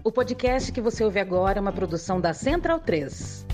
O podcast que você ouve agora é uma produção da Central 3.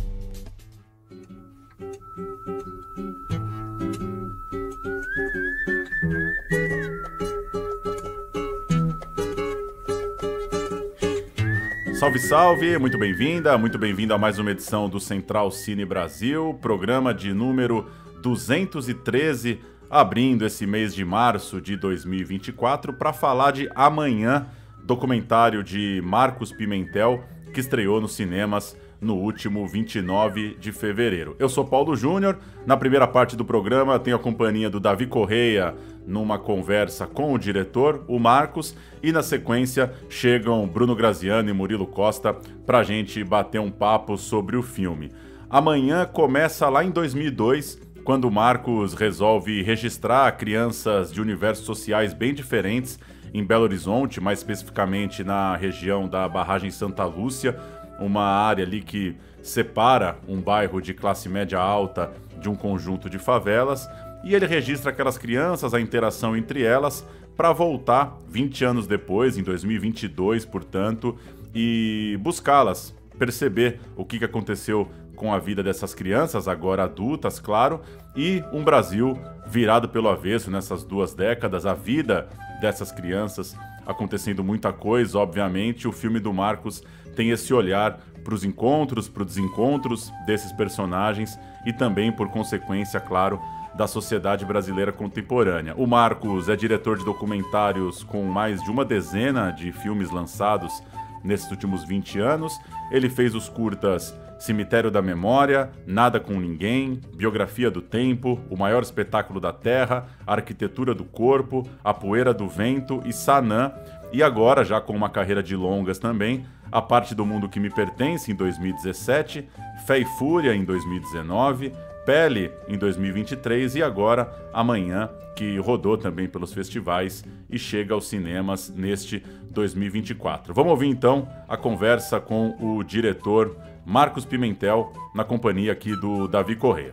Salve, salve! Muito bem-vindo a mais uma edição do Central Cine Brasil, programa de número 213, abrindo esse mês de março de 2024 para falar de Amanhã, documentário de Marcos Pimentel, que estreou nos cinemas no último 29 de fevereiro. Eu sou Paulo Júnior, na primeira parte do programa tenho a companhia do Davi Correia numa conversa com o diretor, o Marcos, e na sequência chegam Bruno Graziano e Murilo Costa para a gente bater um papo sobre o filme. Amanhã começa lá em 2002, quando o Marcos resolve registrar crianças de universos sociais bem diferentes em Belo Horizonte, mais especificamente na região da Barragem Santa Lúcia, uma área ali que separa um bairro de classe média alta de um conjunto de favelas, e ele registra aquelas crianças, a interação entre elas, para voltar 20 anos depois, em 2022, portanto, e buscá-las, perceber o que aconteceu com a vida dessas crianças, agora adultas, claro, e um Brasil virado pelo avesso nessas 2 décadas, a vida dessas crianças acontecendo muita coisa, obviamente. O filme do Marcos tem esse olhar para os encontros, para os desencontros desses personagens e também, por consequência, claro, da sociedade brasileira contemporânea. O Marcos é diretor de documentários com mais de uma dezena de filmes lançados nesses últimos 20 anos. Ele fez os curtas Cemitério da Memória, Nada com Ninguém, Biografia do Tempo, O Maior Espetáculo da Terra, Arquitetura do Corpo, A Poeira do Vento e Sanã, e agora, já com uma carreira de longas também, A Parte do Mundo que Me Pertence, em 2017, Fé e Fúria, em 2019, Pele, em 2023, e agora Amanhã, que rodou também pelos festivais e chega aos cinemas neste 2024. Vamos ouvir então a conversa com o diretor Marcos Pimentel, na companhia aqui do Davi Correia.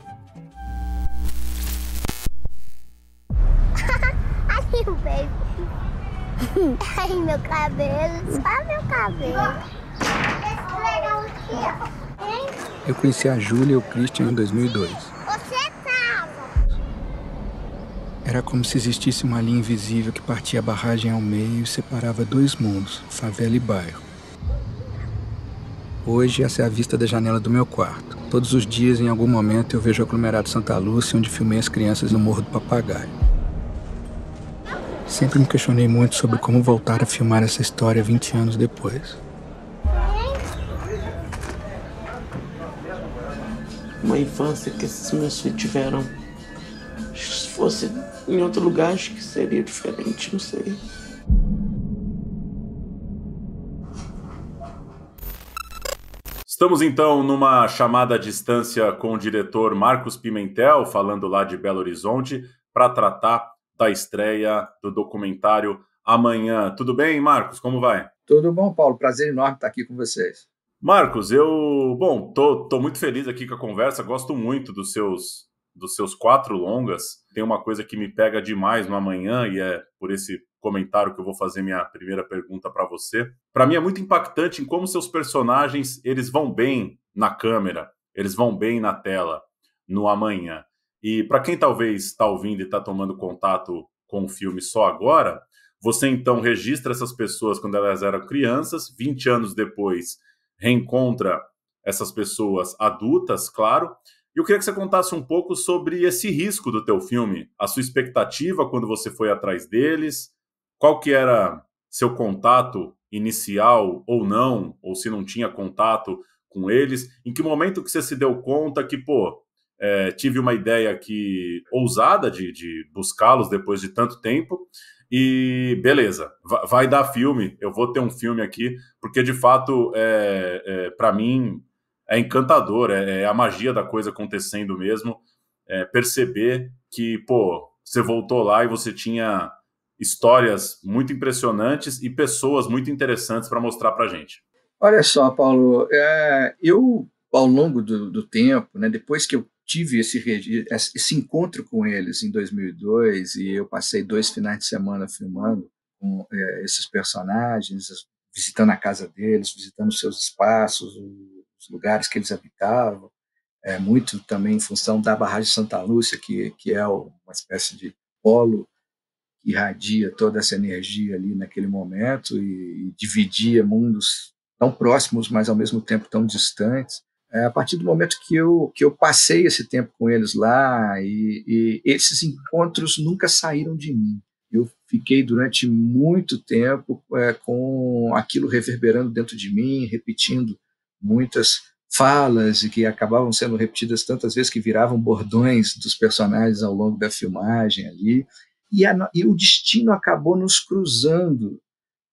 Ai, meu baby. Ai, meu cabelo, só meu cabelo. Eu conheci a Júlia e o Christian em 2002. Você tava. Era como se existisse uma linha invisível que partia a barragem ao meio e separava 2 mundos, favela e bairro. Hoje, essa é a vista da janela do meu quarto. Todos os dias, em algum momento, eu vejo o aglomerado Santa Lúcia, onde filmei as crianças no Morro do Papagaio. Sempre me questionei muito sobre como voltar a filmar essa história 20 anos depois. Uma infância que esses meus filhos tiveram. Se fosse em outro lugar, acho que seria diferente, não sei. Estamos então numa chamada à distância com o diretor Marcos Pimentel, falando lá de Belo Horizonte, para tratar da estreia do documentário Amanhã. Tudo bem, Marcos? Como vai? Tudo bom, Paulo? Prazer enorme estar aqui com vocês. Marcos, tô muito feliz aqui com a conversa, gosto muito dos seus 4 longas. Tem uma coisa que me pega demais no Amanhã, e é por esse comentário que eu vou fazer minha primeira pergunta para você. Para mim é muito impactante em como seus personagens, eles vão bem na câmera, eles vão bem na tela, no Amanhã. E para quem talvez está ouvindo e está tomando contato com o filme só agora, você então registra essas pessoas quando elas eram crianças, 20 anos depois reencontra essas pessoas adultas, claro. E eu queria que você contasse um pouco sobre esse risco do teu filme, a sua expectativa quando você foi atrás deles, qual que era seu contato inicial ou não, ou se não tinha contato com eles, em que momento que você se deu conta que, tive uma ideia aqui ousada de buscá-los depois de tanto tempo, e beleza, vai dar filme, eu vou ter um filme aqui, porque de fato, para mim, é encantador, é a magia da coisa acontecendo mesmo, perceber que, você voltou lá e você tinha histórias muito impressionantes e pessoas muito interessantes para mostrar para a gente. Olha só, Paulo, eu, ao longo do tempo, né, depois que eu tive esse encontro com eles em 2002, e eu passei 2 finais de semana filmando com esses personagens, visitando a casa deles, visitando os seus espaços, os lugares que eles habitavam, muito também em função da barragem Santa Lúcia, que é uma espécie de polo que irradia toda essa energia ali naquele momento e dividia mundos tão próximos, mas ao mesmo tempo tão distantes. A partir do momento que eu passei esse tempo com eles lá, e esses encontros nunca saíram de mim. Eu fiquei durante muito tempo com aquilo reverberando dentro de mim, repetindo muitas falas e que acabavam sendo repetidas tantas vezes que viravam bordões dos personagens ao longo da filmagem ali. E o destino acabou nos cruzando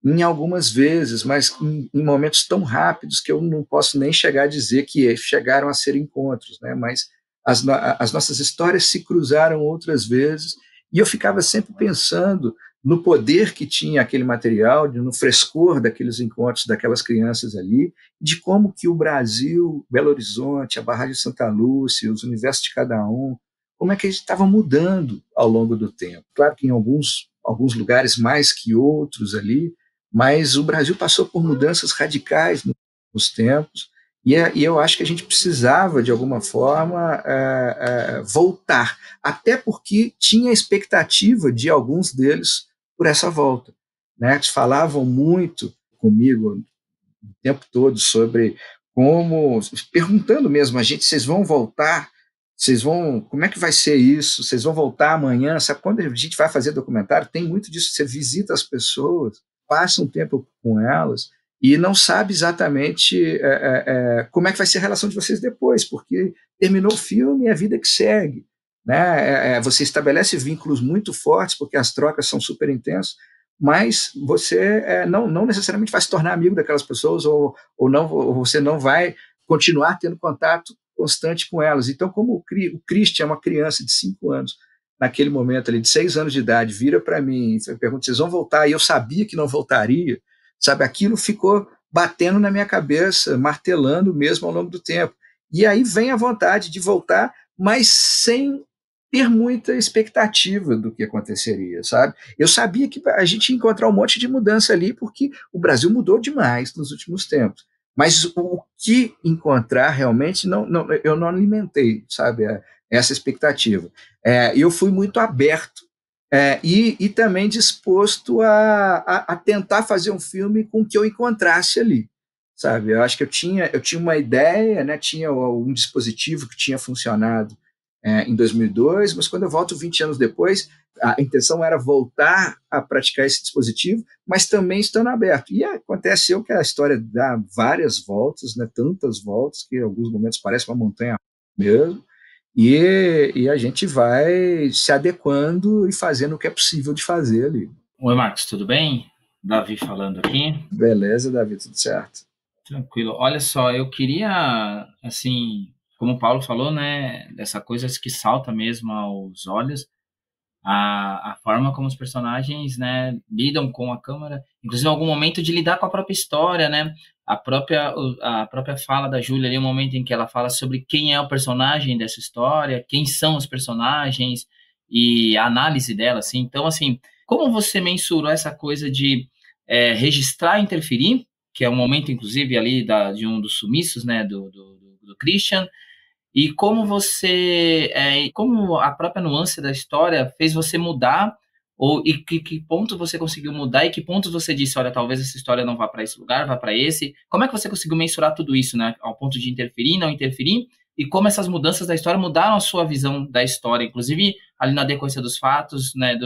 em algumas vezes, mas em momentos tão rápidos que eu não posso nem chegar a dizer que chegaram a ser encontros, né? Mas as nossas histórias se cruzaram outras vezes, e eu ficava sempre pensando no poder que tinha aquele material, no frescor daqueles encontros daquelas crianças ali, de como que o Brasil, Belo Horizonte, a barragem de Santa Lúcia, os universos de cada um, como é que eles estavam mudando ao longo do tempo. Claro que em alguns lugares mais que outros ali, mas o Brasil passou por mudanças radicais nos tempos, e eu acho que a gente precisava, de alguma forma, voltar, até porque tinha expectativa de alguns deles por essa volta, né? Eles falavam muito comigo o tempo todo sobre como, perguntando mesmo a gente, vocês vão voltar? Como é que vai ser isso? Vocês vão voltar amanhã? Sabe, quando a gente vai fazer documentário, tem muito disso, você visita as pessoas, passa um tempo com elas e não sabe exatamente como é que vai ser a relação de vocês depois, porque terminou o filme e a vida que segue, né? Você estabelece vínculos muito fortes, porque as trocas são super intensas, mas você não necessariamente vai se tornar amigo daquelas pessoas ou você não vai continuar tendo contato constante com elas. Então, como o Christian é uma criança de 5 anos, naquele momento ali, de 6 anos de idade, vira para mim e pergunta, vocês vão voltar? E eu sabia que não voltaria, sabe? Aquilo ficou batendo na minha cabeça, martelando mesmo ao longo do tempo. E aí vem a vontade de voltar, mas sem ter muita expectativa do que aconteceria, sabe? Eu sabia que a gente ia encontrar um monte de mudança ali, porque o Brasil mudou demais nos últimos tempos. Mas o que encontrar realmente, eu não alimentei, sabe, essa expectativa. Eu fui muito aberto e também disposto a tentar fazer um filme com o que eu encontrasse ali, sabe? Eu acho que eu tinha uma ideia, né? Tinha um dispositivo que tinha funcionado em 2002, mas quando eu volto 20 anos depois, a intenção era voltar a praticar esse dispositivo, mas também estando aberto. E aconteceu que a história dá várias voltas, né, tantas voltas, que em alguns momentos parece uma montanha mesmo, e a gente vai se adequando e fazendo o que é possível de fazer ali. Oi, Marcos, tudo bem? Davi falando aqui. Beleza, Davi, tudo certo. Tranquilo. Olha só, eu queria, assim, como o Paulo falou, né, dessa coisa que salta mesmo aos olhos, a forma como os personagens, né, lidam com a câmera, inclusive em algum momento de lidar com a própria história, né, a própria fala da Júlia ali, um momento em que ela fala sobre quem é o personagem dessa história, quem são os personagens e a análise dela, assim. Então, assim, como você mensurou essa coisa de registrar e interferir, que é um momento, inclusive, ali de um dos sumiços, né, do Christian, e como como a própria nuance da história fez você mudar, e que ponto você conseguiu mudar, e que pontos você disse, olha, talvez essa história não vá para esse lugar, vá para esse. Como é que você conseguiu mensurar tudo isso, né, ao ponto de interferir, não interferir, e como essas mudanças da história mudaram a sua visão da história, inclusive ali na decorrência dos fatos, né,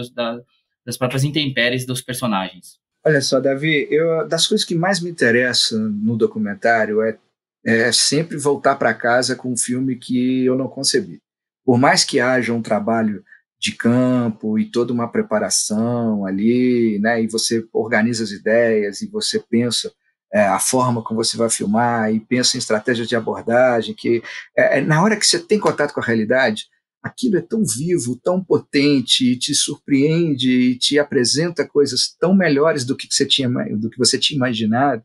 das próprias intempéries dos personagens? Olha só, Davi, das coisas que mais me interessam no documentário é sempre voltar para casa com um filme que eu não concebi. Por mais que haja um trabalho de campo e toda uma preparação ali, né, e você organiza as ideias e você pensa a forma como você vai filmar e pensa em estratégias de abordagem, que na hora que você tem contato com a realidade, aquilo é tão vivo, tão potente, e te surpreende e te apresenta coisas tão melhores do que você tinha imaginado,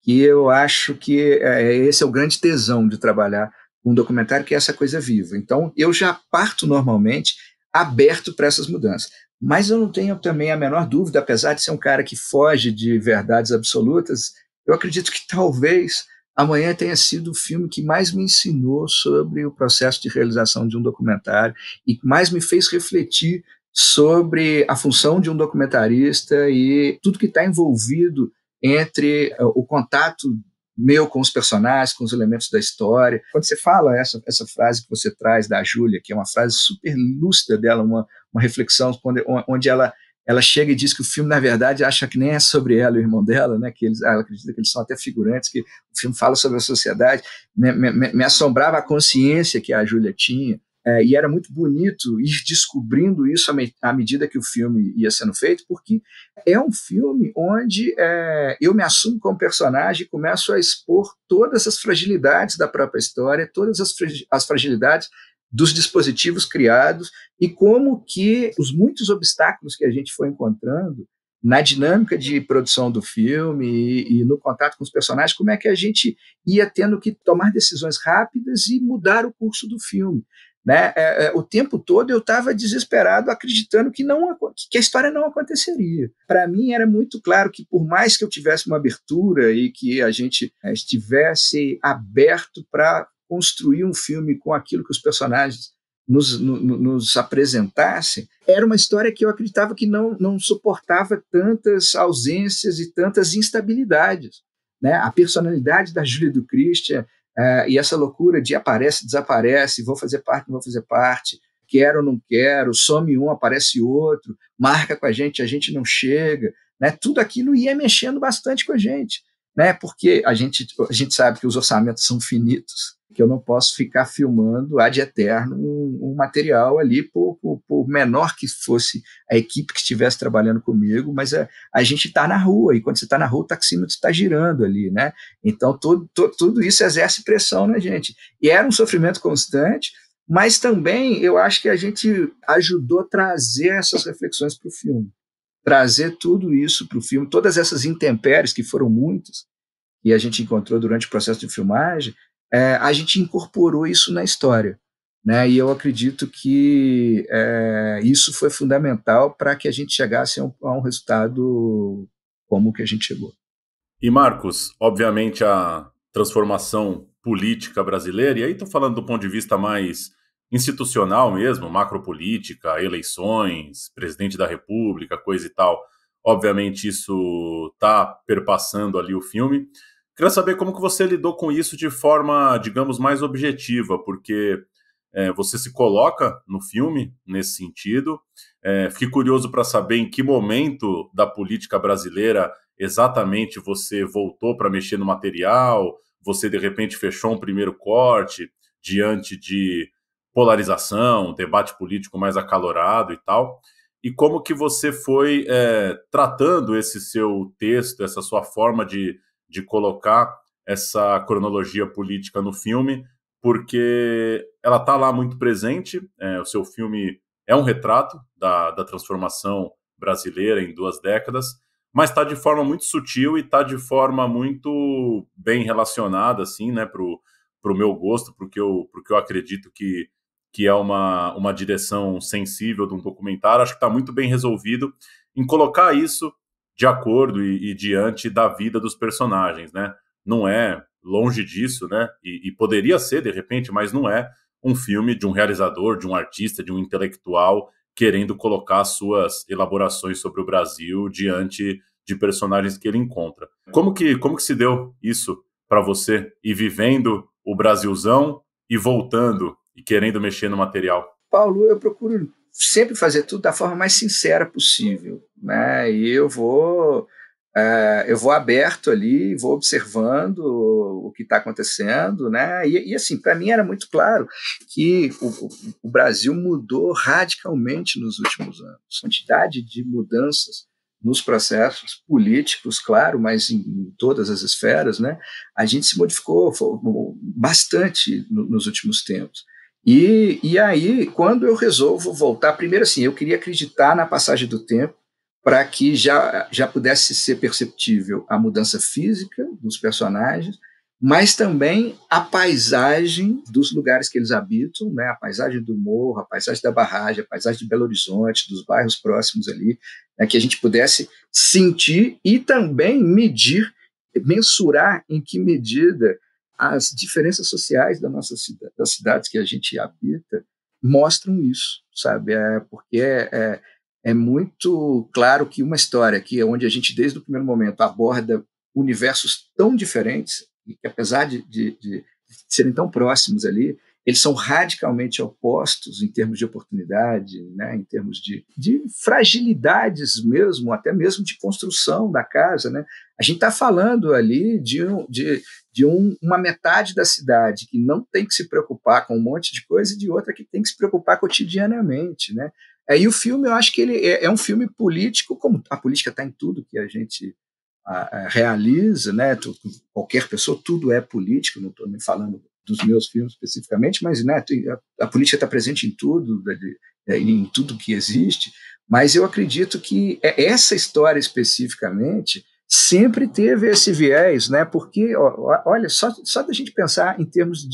que eu acho que esse é o grande tesão de trabalhar com um documentário, que é essa coisa viva. Então, eu já parto normalmente aberto para essas mudanças. mas eu não tenho também a menor dúvida, apesar de ser um cara que foge de verdades absolutas, eu acredito que talvez Amanhã tenha sido o filme que mais me ensinou sobre o processo de realização de um documentário e que mais me fez refletir sobre a função de um documentarista e tudo que está envolvido entre o contato meu com os personagens, com os elementos da história. Quando você fala essa frase que você traz da Júlia, que é uma frase super lúcida dela, uma reflexão onde ela chega e diz que o filme, na verdade, acha que nem é sobre ela e o irmão dela, né? Que ela acredita que eles são até figurantes, que o filme fala sobre a sociedade. Me assombrava a consciência que a Júlia tinha, e era muito bonito ir descobrindo isso à medida que o filme ia sendo feito, porque é um filme onde eu me assumo como personagem e começo a expor todas as fragilidades da própria história, todas as fragilidades dos dispositivos criados e como que os muitos obstáculos que a gente foi encontrando na dinâmica de produção do filme e no contato com os personagens, como é que a gente ia tendo que tomar decisões rápidas e mudar o curso do filme. Né? O tempo todo eu estava desesperado, acreditando que a história não aconteceria. Para mim era muito claro que, por mais que eu tivesse uma abertura e que a gente estivesse aberto para construir um filme com aquilo que os personagens nos apresentassem, era uma história que eu acreditava que não suportava tantas ausências e tantas instabilidades. Né? A personalidade da Júlia e do Christian, e essa loucura de aparece, desaparece, vou fazer parte, não vou fazer parte, quero ou não quero, some um, aparece outro, marca com a gente não chega, né? Tudo aquilo ia mexendo bastante com a gente, né? Porque a gente sabe que os orçamentos são finitos, que eu não posso ficar filmando ad eterno um material ali, por menor que fosse a equipe que estivesse trabalhando comigo, mas a gente está na rua, e quando você está na rua, o taxímetro está girando ali, né? Então, tudo isso exerce pressão na gente. E era um sofrimento constante, mas também eu acho que a gente ajudou a trazer essas reflexões para o filme, trazer tudo isso para o filme, todas essas intempéries, que foram muitas, e a gente encontrou durante o processo de filmagem, a gente incorporou isso na história, né? E eu acredito que isso foi fundamental para que a gente chegasse a um resultado como o que a gente chegou. E, Marcos, obviamente a transformação política brasileira, e aí estou falando do ponto de vista mais institucional mesmo, macropolítica, eleições, presidente da República, coisa e tal, obviamente isso está perpassando ali o filme. Queria saber como que você lidou com isso de forma, digamos, mais objetiva, porque você se coloca no filme nesse sentido. Fiquei curioso para saber em que momento da política brasileira exatamente você voltou para mexer no material, você de repente fechou um primeiro corte diante de polarização, debate político mais acalorado e tal, e como que você foi tratando esse seu texto, essa sua forma de colocar essa cronologia política no filme, porque ela está lá muito presente. O seu filme é um retrato da transformação brasileira em 2 décadas, mas está de forma muito sutil e está de forma muito bem relacionada, assim, né, pro meu gosto, porque eu acredito que é uma direção sensível de um documentário. Acho que está muito bem resolvido em colocar isso de acordo e diante da vida dos personagens, né? Não é longe disso, né? E poderia ser, de repente, mas não é um filme de um realizador, de um artista, de um intelectual querendo colocar suas elaborações sobre o Brasil diante de personagens que ele encontra. Como que se deu isso para você, ir vivendo o Brasilzão e voltando e querendo mexer no material? Paulo, eu procuro sempre fazer tudo da forma mais sincera possível, né? E eu vou aberto ali, vou observando o que está acontecendo, né? E assim, para mim era muito claro que o Brasil mudou radicalmente nos últimos anos. A quantidade de mudanças nos processos políticos, claro, mas em todas as esferas, né? A gente se modificou bastante nos últimos tempos. E aí, quando eu resolvo voltar, primeiro assim, eu queria acreditar na passagem do tempo para que já pudesse ser perceptível a mudança física dos personagens, mas também a paisagem dos lugares que eles habitam, né? A paisagem do morro, a paisagem da barragem, a paisagem de Belo Horizonte, dos bairros próximos ali, né? Que a gente pudesse sentir e também medir, mensurar em que medida as diferenças sociais da nossa cidade, das cidades que a gente habita mostram isso, sabe? Porque é muito claro que uma história que é onde a gente, desde o primeiro momento, aborda universos tão diferentes, e que apesar de serem tão próximos ali, eles são radicalmente opostos em termos de oportunidade, né, em termos de fragilidades mesmo, até mesmo de construção da casa. Né? A gente está falando ali de uma metade da cidade que não tem que se preocupar com um monte de coisa e de outra que tem que se preocupar cotidianamente. Né? E o filme, eu acho que ele é um filme político, como a política está em tudo que a gente realiza, né? Qualquer pessoa, tudo é político, não estou nem falando dos meus filmes especificamente, mas né, a política está presente em tudo, em tudo que existe, mas eu acredito que essa história especificamente sempre teve esse viés, né? Porque, olha, só da gente pensar em termos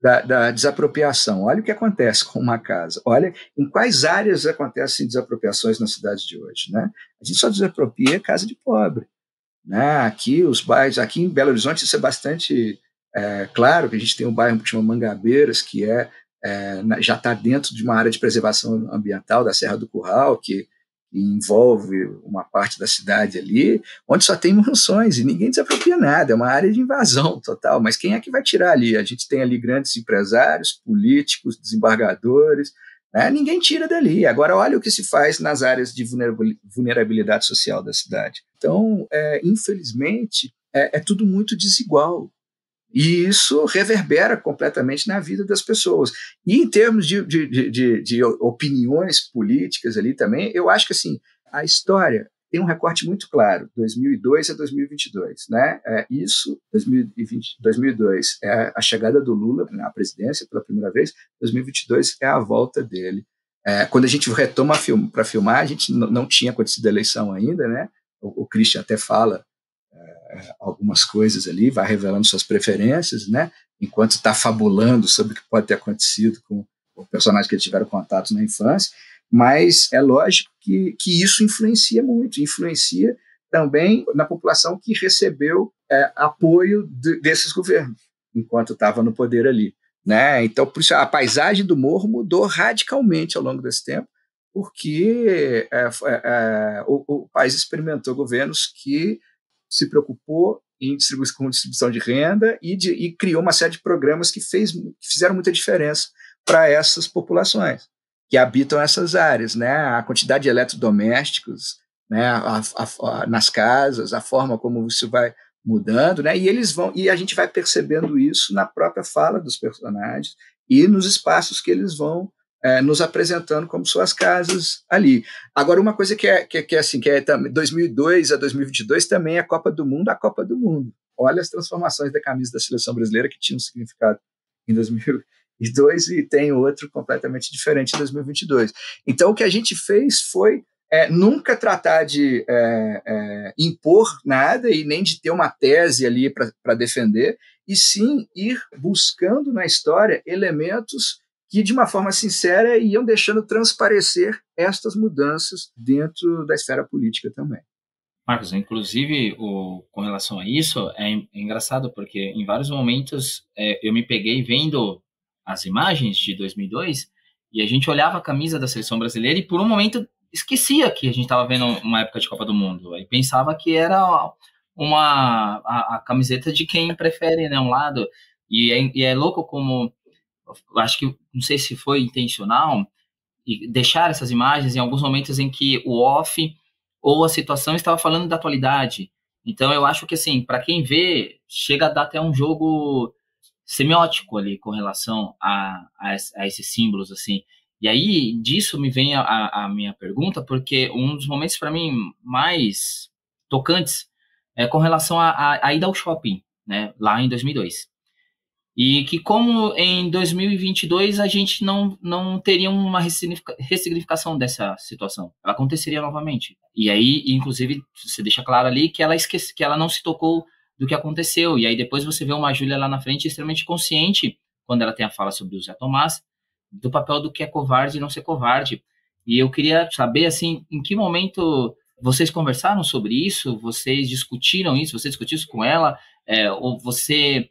da desapropriação, olha o que acontece com uma casa, olha em quais áreas acontecem desapropriações nas cidades de hoje, né? A gente só desapropria casa de pobre. Né? Aqui, os bairros, aqui em Belo Horizonte, isso é bastante claro, que a gente tem um bairro que chama Mangabeiras, que já está dentro de uma área de preservação ambiental da Serra do Curral, que envolve uma parte da cidade ali, onde só tem mansões e ninguém desapropria nada, é uma área de invasão total, mas quem é que vai tirar ali? A gente tem ali grandes empresários, políticos, desembargadores, né? Ninguém tira dali. Agora, olha o que se faz nas áreas de vulnerabilidade social da cidade. Então, infelizmente, é tudo muito desigual. E isso reverbera completamente na vida das pessoas. E em termos de opiniões políticas ali também, eu acho que assim, a história tem um recorte muito claro, 2002 a 2022. Né? Isso, 2002 é a chegada do Lula na presidência pela primeira vez, 2022 é a volta dele. Quando a gente retoma para filmar, a gente não tinha acontecido a eleição ainda, né? O Christian até fala algumas coisas ali, vai revelando suas preferências, né? Enquanto está fabulando sobre o que pode ter acontecido com o personagem que eles tiveram contato na infância, mas é lógico que isso influencia muito, influencia também na população que recebeu apoio desses governos, enquanto estava no poder ali. Né? Então, por isso, a paisagem do morro mudou radicalmente ao longo desse tempo, porque o país experimentou governos que se preocupou com distribuição de renda e criou uma série de programas que fizeram muita diferença para essas populações que habitam essas áreas, né? A quantidade de eletrodomésticos, né? Nas casas, a forma como isso vai mudando, né? E a gente vai percebendo isso na própria fala dos personagens e nos espaços que eles vão nos apresentando como suas casas ali. Agora, uma coisa que é 2002 a 2022 também é a Copa do Mundo. Olha as transformações da camisa da seleção brasileira que tinha um significado em 2002 e tem outro completamente diferente em 2022. Então, o que a gente fez foi nunca tratar de impor nada e nem de ter uma tese ali para defender, e sim ir buscando na história elementos que, de uma forma sincera, iam deixando transparecer estas mudanças dentro da esfera política também. Marcos, inclusive, com relação a isso, é engraçado, porque em vários momentos eu me peguei vendo as imagens de 2002 e a gente olhava a camisa da seleção brasileira e, por um momento, esquecia que a gente estava vendo uma época de Copa do Mundo. Aí pensava que era a camiseta de quem prefere, né, um lado. E é louco como... acho que, não sei se foi intencional, e deixar essas imagens em alguns momentos em que o off ou a situação estava falando da atualidade. Então, eu acho que, assim, para quem vê, chega a dar até um jogo semiótico ali com relação a esses símbolos, assim. E aí, disso me vem a minha pergunta, porque um dos momentos, para mim, mais tocantes é com relação à ida ao shopping, né, lá em 2002. E que, como em 2022 a gente não teria uma ressignificação dessa situação, ela aconteceria novamente. E aí, inclusive, você deixa claro ali que ela não se tocou do que aconteceu. E aí depois você vê uma Júlia lá na frente extremamente consciente, quando ela tem a fala sobre o Zé Tomás, do papel do que é covarde e não ser covarde. E eu queria saber, assim, em que momento vocês conversaram sobre isso? Vocês discutiram isso? Você discutiu isso com ela? Ou você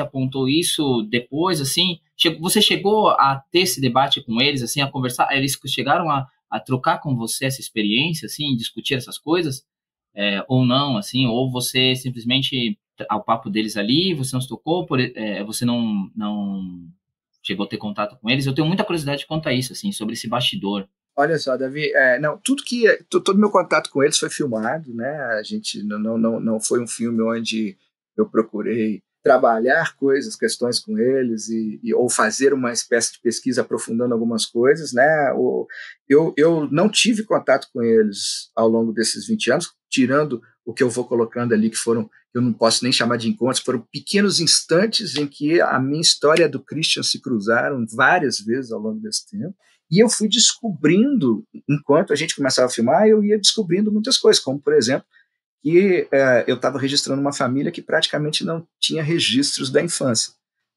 apontou isso depois, assim? Você chegou a ter esse debate com eles, assim, a conversar? Eles chegaram a trocar com você essa experiência, assim, discutir essas coisas? Ou não, assim? Ou você simplesmente, ao papo deles ali, você não se tocou, você não chegou a ter contato com eles? Eu tenho muita curiosidade quanto a isso, assim, sobre esse bastidor. Olha só, Davi, todo meu contato com eles foi filmado, né? A gente não foi um filme onde eu procurei trabalhar questões com eles ou fazer uma espécie de pesquisa aprofundando algumas coisas, né? Eu não tive contato com eles ao longo desses 20 anos, tirando o que eu vou colocando ali, que eu não posso nem chamar de encontros, foram pequenos instantes em que a minha história do Christian se cruzaram várias vezes ao longo desse tempo. E eu fui descobrindo, enquanto a gente começava a filmar, eu ia descobrindo muitas coisas, como, por exemplo, que eu estava registrando uma família que praticamente não tinha registros da infância,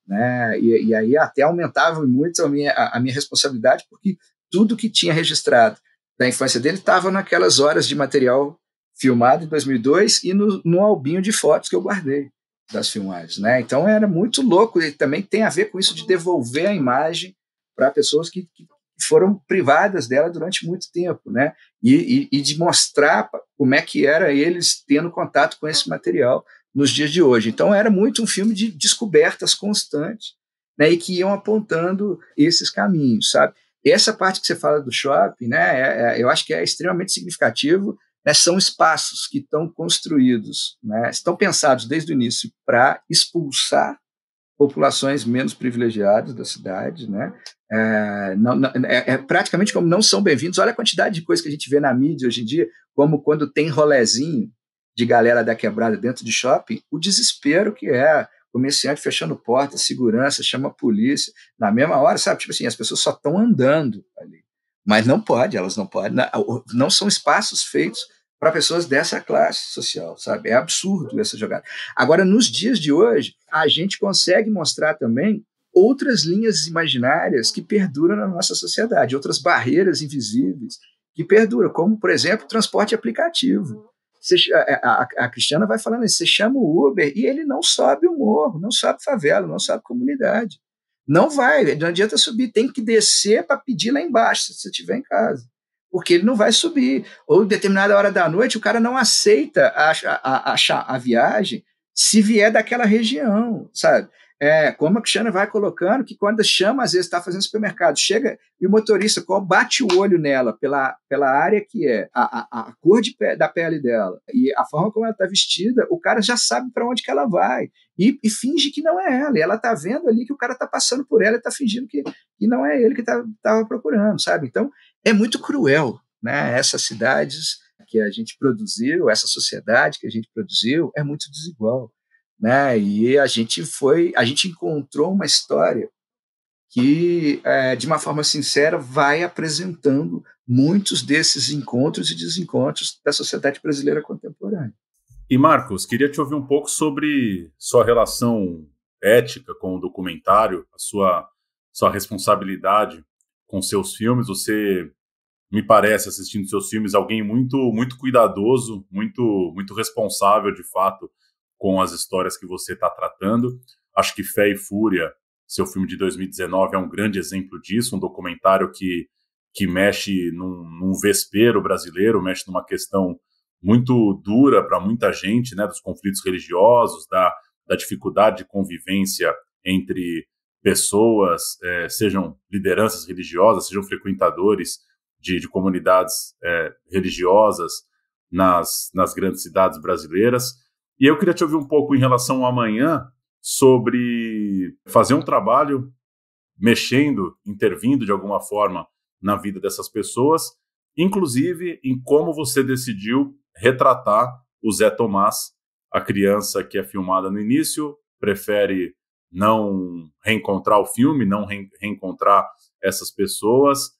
né? E aí até aumentava muito a minha responsabilidade, porque tudo que tinha registrado da infância dele estava naquelas horas de material filmado em 2002 e no albinho de fotos que eu guardei das filmagens, né? Então era muito louco, e também tem a ver com isso de devolver a imagem para pessoas que foram privadas dela durante muito tempo, né? E de mostrar como é que era eles tendo contato com esse material nos dias de hoje. Então era muito um filme de descobertas constantes, né? E que iam apontando esses caminhos, sabe? Essa parte que você fala do shopping, né? Eu acho que é extremamente significativo, né? São espaços que estão construídos, né? Estão pensados desde o início para expulsar populações menos privilegiadas da cidade, né? Praticamente como não são bem-vindos. Olha a quantidade de coisas que a gente vê na mídia hoje em dia, como quando tem rolezinho de galera da quebrada dentro de shopping, o desespero que é, comerciante fechando porta, segurança, chama a polícia, na mesma hora, sabe? Tipo assim, as pessoas só estão andando ali, mas elas não podem, não são espaços feitos para pessoas dessa classe social, sabe? É absurdo essa jogada. Agora, nos dias de hoje, a gente consegue mostrar também outras linhas imaginárias que perduram na nossa sociedade, outras barreiras invisíveis que perduram, como, por exemplo, transporte aplicativo. A Cristiana vai falando isso, você chama o Uber e ele não sobe o morro, não sobe favela, não sobe comunidade. Não vai, não adianta subir, tem que descer para pedir lá embaixo, se você estiver em casa, porque ele não vai subir. Ou em determinada hora da noite, o cara não aceita a viagem se vier daquela região, sabe? Como a Cristiana vai colocando, que quando chama, às vezes está fazendo supermercado, chega e o motorista bate o olho nela pela área que é, a cor da pele dela e a forma como ela está vestida, o cara já sabe para onde que ela vai e finge que não é ela. E ela está vendo ali que o cara está passando por ela e está fingindo que não é ele que estava procurando, sabe? Então, é muito cruel, né? Essas cidades que a gente produziu, essa sociedade que a gente produziu, é muito desigual, né? E a gente encontrou uma história que, de uma forma sincera, vai apresentando muitos desses encontros e desencontros da sociedade brasileira contemporânea. E, Marcos, queria te ouvir um pouco sobre sua relação ética com o documentário, a sua responsabilidade com seus filmes. Você me parece, assistindo seus filmes, alguém muito, muito cuidadoso, muito, muito responsável, de fato, com as histórias que você está tratando. Acho que Fé e Fúria, seu filme de 2019, é um grande exemplo disso, um documentário que mexe num vespeiro brasileiro, mexe numa questão muito dura para muita gente, né, dos conflitos religiosos, da dificuldade de convivência entre pessoas, sejam lideranças religiosas, sejam frequentadores de comunidades religiosas nas grandes cidades brasileiras. E eu queria te ouvir um pouco em relação ao Amanhã, sobre fazer um trabalho mexendo, intervindo de alguma forma na vida dessas pessoas, inclusive em como você decidiu retratar o Zé Tomás, a criança que é filmada no início, prefere não reencontrar o filme, não reencontrar essas pessoas,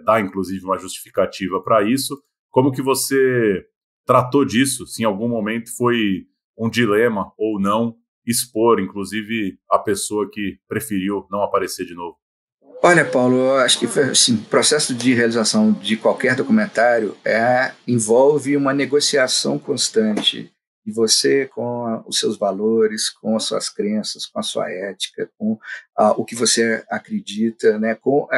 dá inclusive uma justificativa para isso. Como que você tratou disso? Se em algum momento foi um dilema ou não expor, inclusive, a pessoa que preferiu não aparecer de novo? Olha, Paulo, eu acho que assim, o processo de realização de qualquer documentário envolve uma negociação constante de você com os seus valores, com as suas crenças, com a sua ética, com o que você acredita, né, com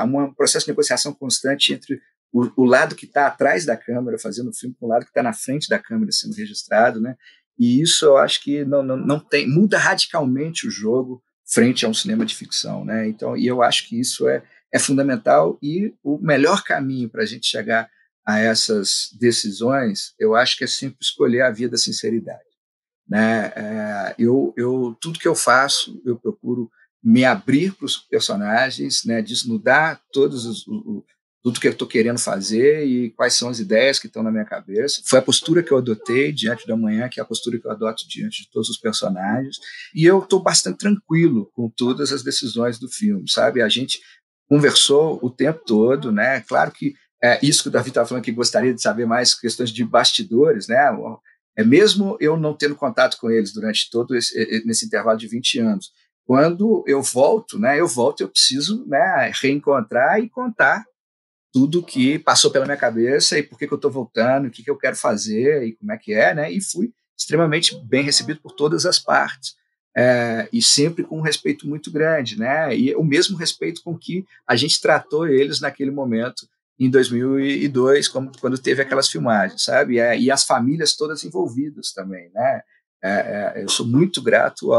um processo de negociação constante entre o lado que está atrás da câmera fazendo o filme com o lado que está na frente da câmera sendo registrado, né? E isso eu acho que não tem, muda radicalmente o jogo frente a um cinema de ficção, né? Então, e eu acho que isso é fundamental, e o melhor caminho para a gente chegar a essas decisões, eu acho que é sempre escolher a via da sinceridade, né? Tudo que eu faço, eu procuro me abrir para os personagens, né? Desnudar tudo que eu estou querendo fazer e quais são as ideias que estão na minha cabeça. Foi a postura que eu adotei diante da manhã, que é a postura que eu adoto diante de todos os personagens. E eu estou bastante tranquilo com todas as decisões do filme, sabe? A gente conversou o tempo todo, né? Claro que isso que o Davi estava falando, que gostaria de saber mais questões de bastidores, né? Mesmo eu não tendo contato com eles durante todo nesse intervalo de 20 anos, quando eu volto, eu preciso, né, reencontrar e contar tudo que passou pela minha cabeça e por que eu estou voltando, o que eu quero fazer e como é que é, né? E fui extremamente bem recebido por todas as partes, e sempre com um respeito muito grande, né? E o mesmo respeito com que a gente tratou eles naquele momento, em 2002, quando teve aquelas filmagens, sabe? E as famílias todas envolvidas também, né? Eu sou muito grato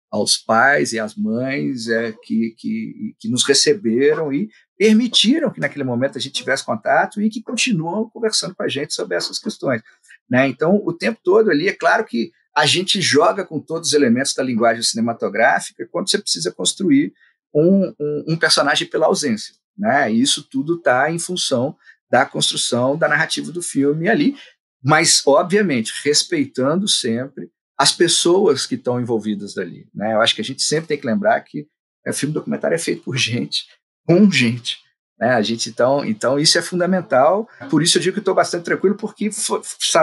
aos pais e às mães que nos receberam e permitiram que naquele momento a gente tivesse contato e que continuam conversando com a gente sobre essas questões, né? Então, o tempo todo ali, é claro que a gente joga com todos os elementos da linguagem cinematográfica quando você precisa construir um personagem pela ausência, né? E isso tudo está em função da construção da narrativa do filme ali, mas, obviamente, respeitando sempre as pessoas que estão envolvidas dali, né? Eu acho que a gente sempre tem que lembrar que o filme documentário é feito por gente, com gente, né? A gente, então isso é fundamental. Por isso eu digo que estou bastante tranquilo, porque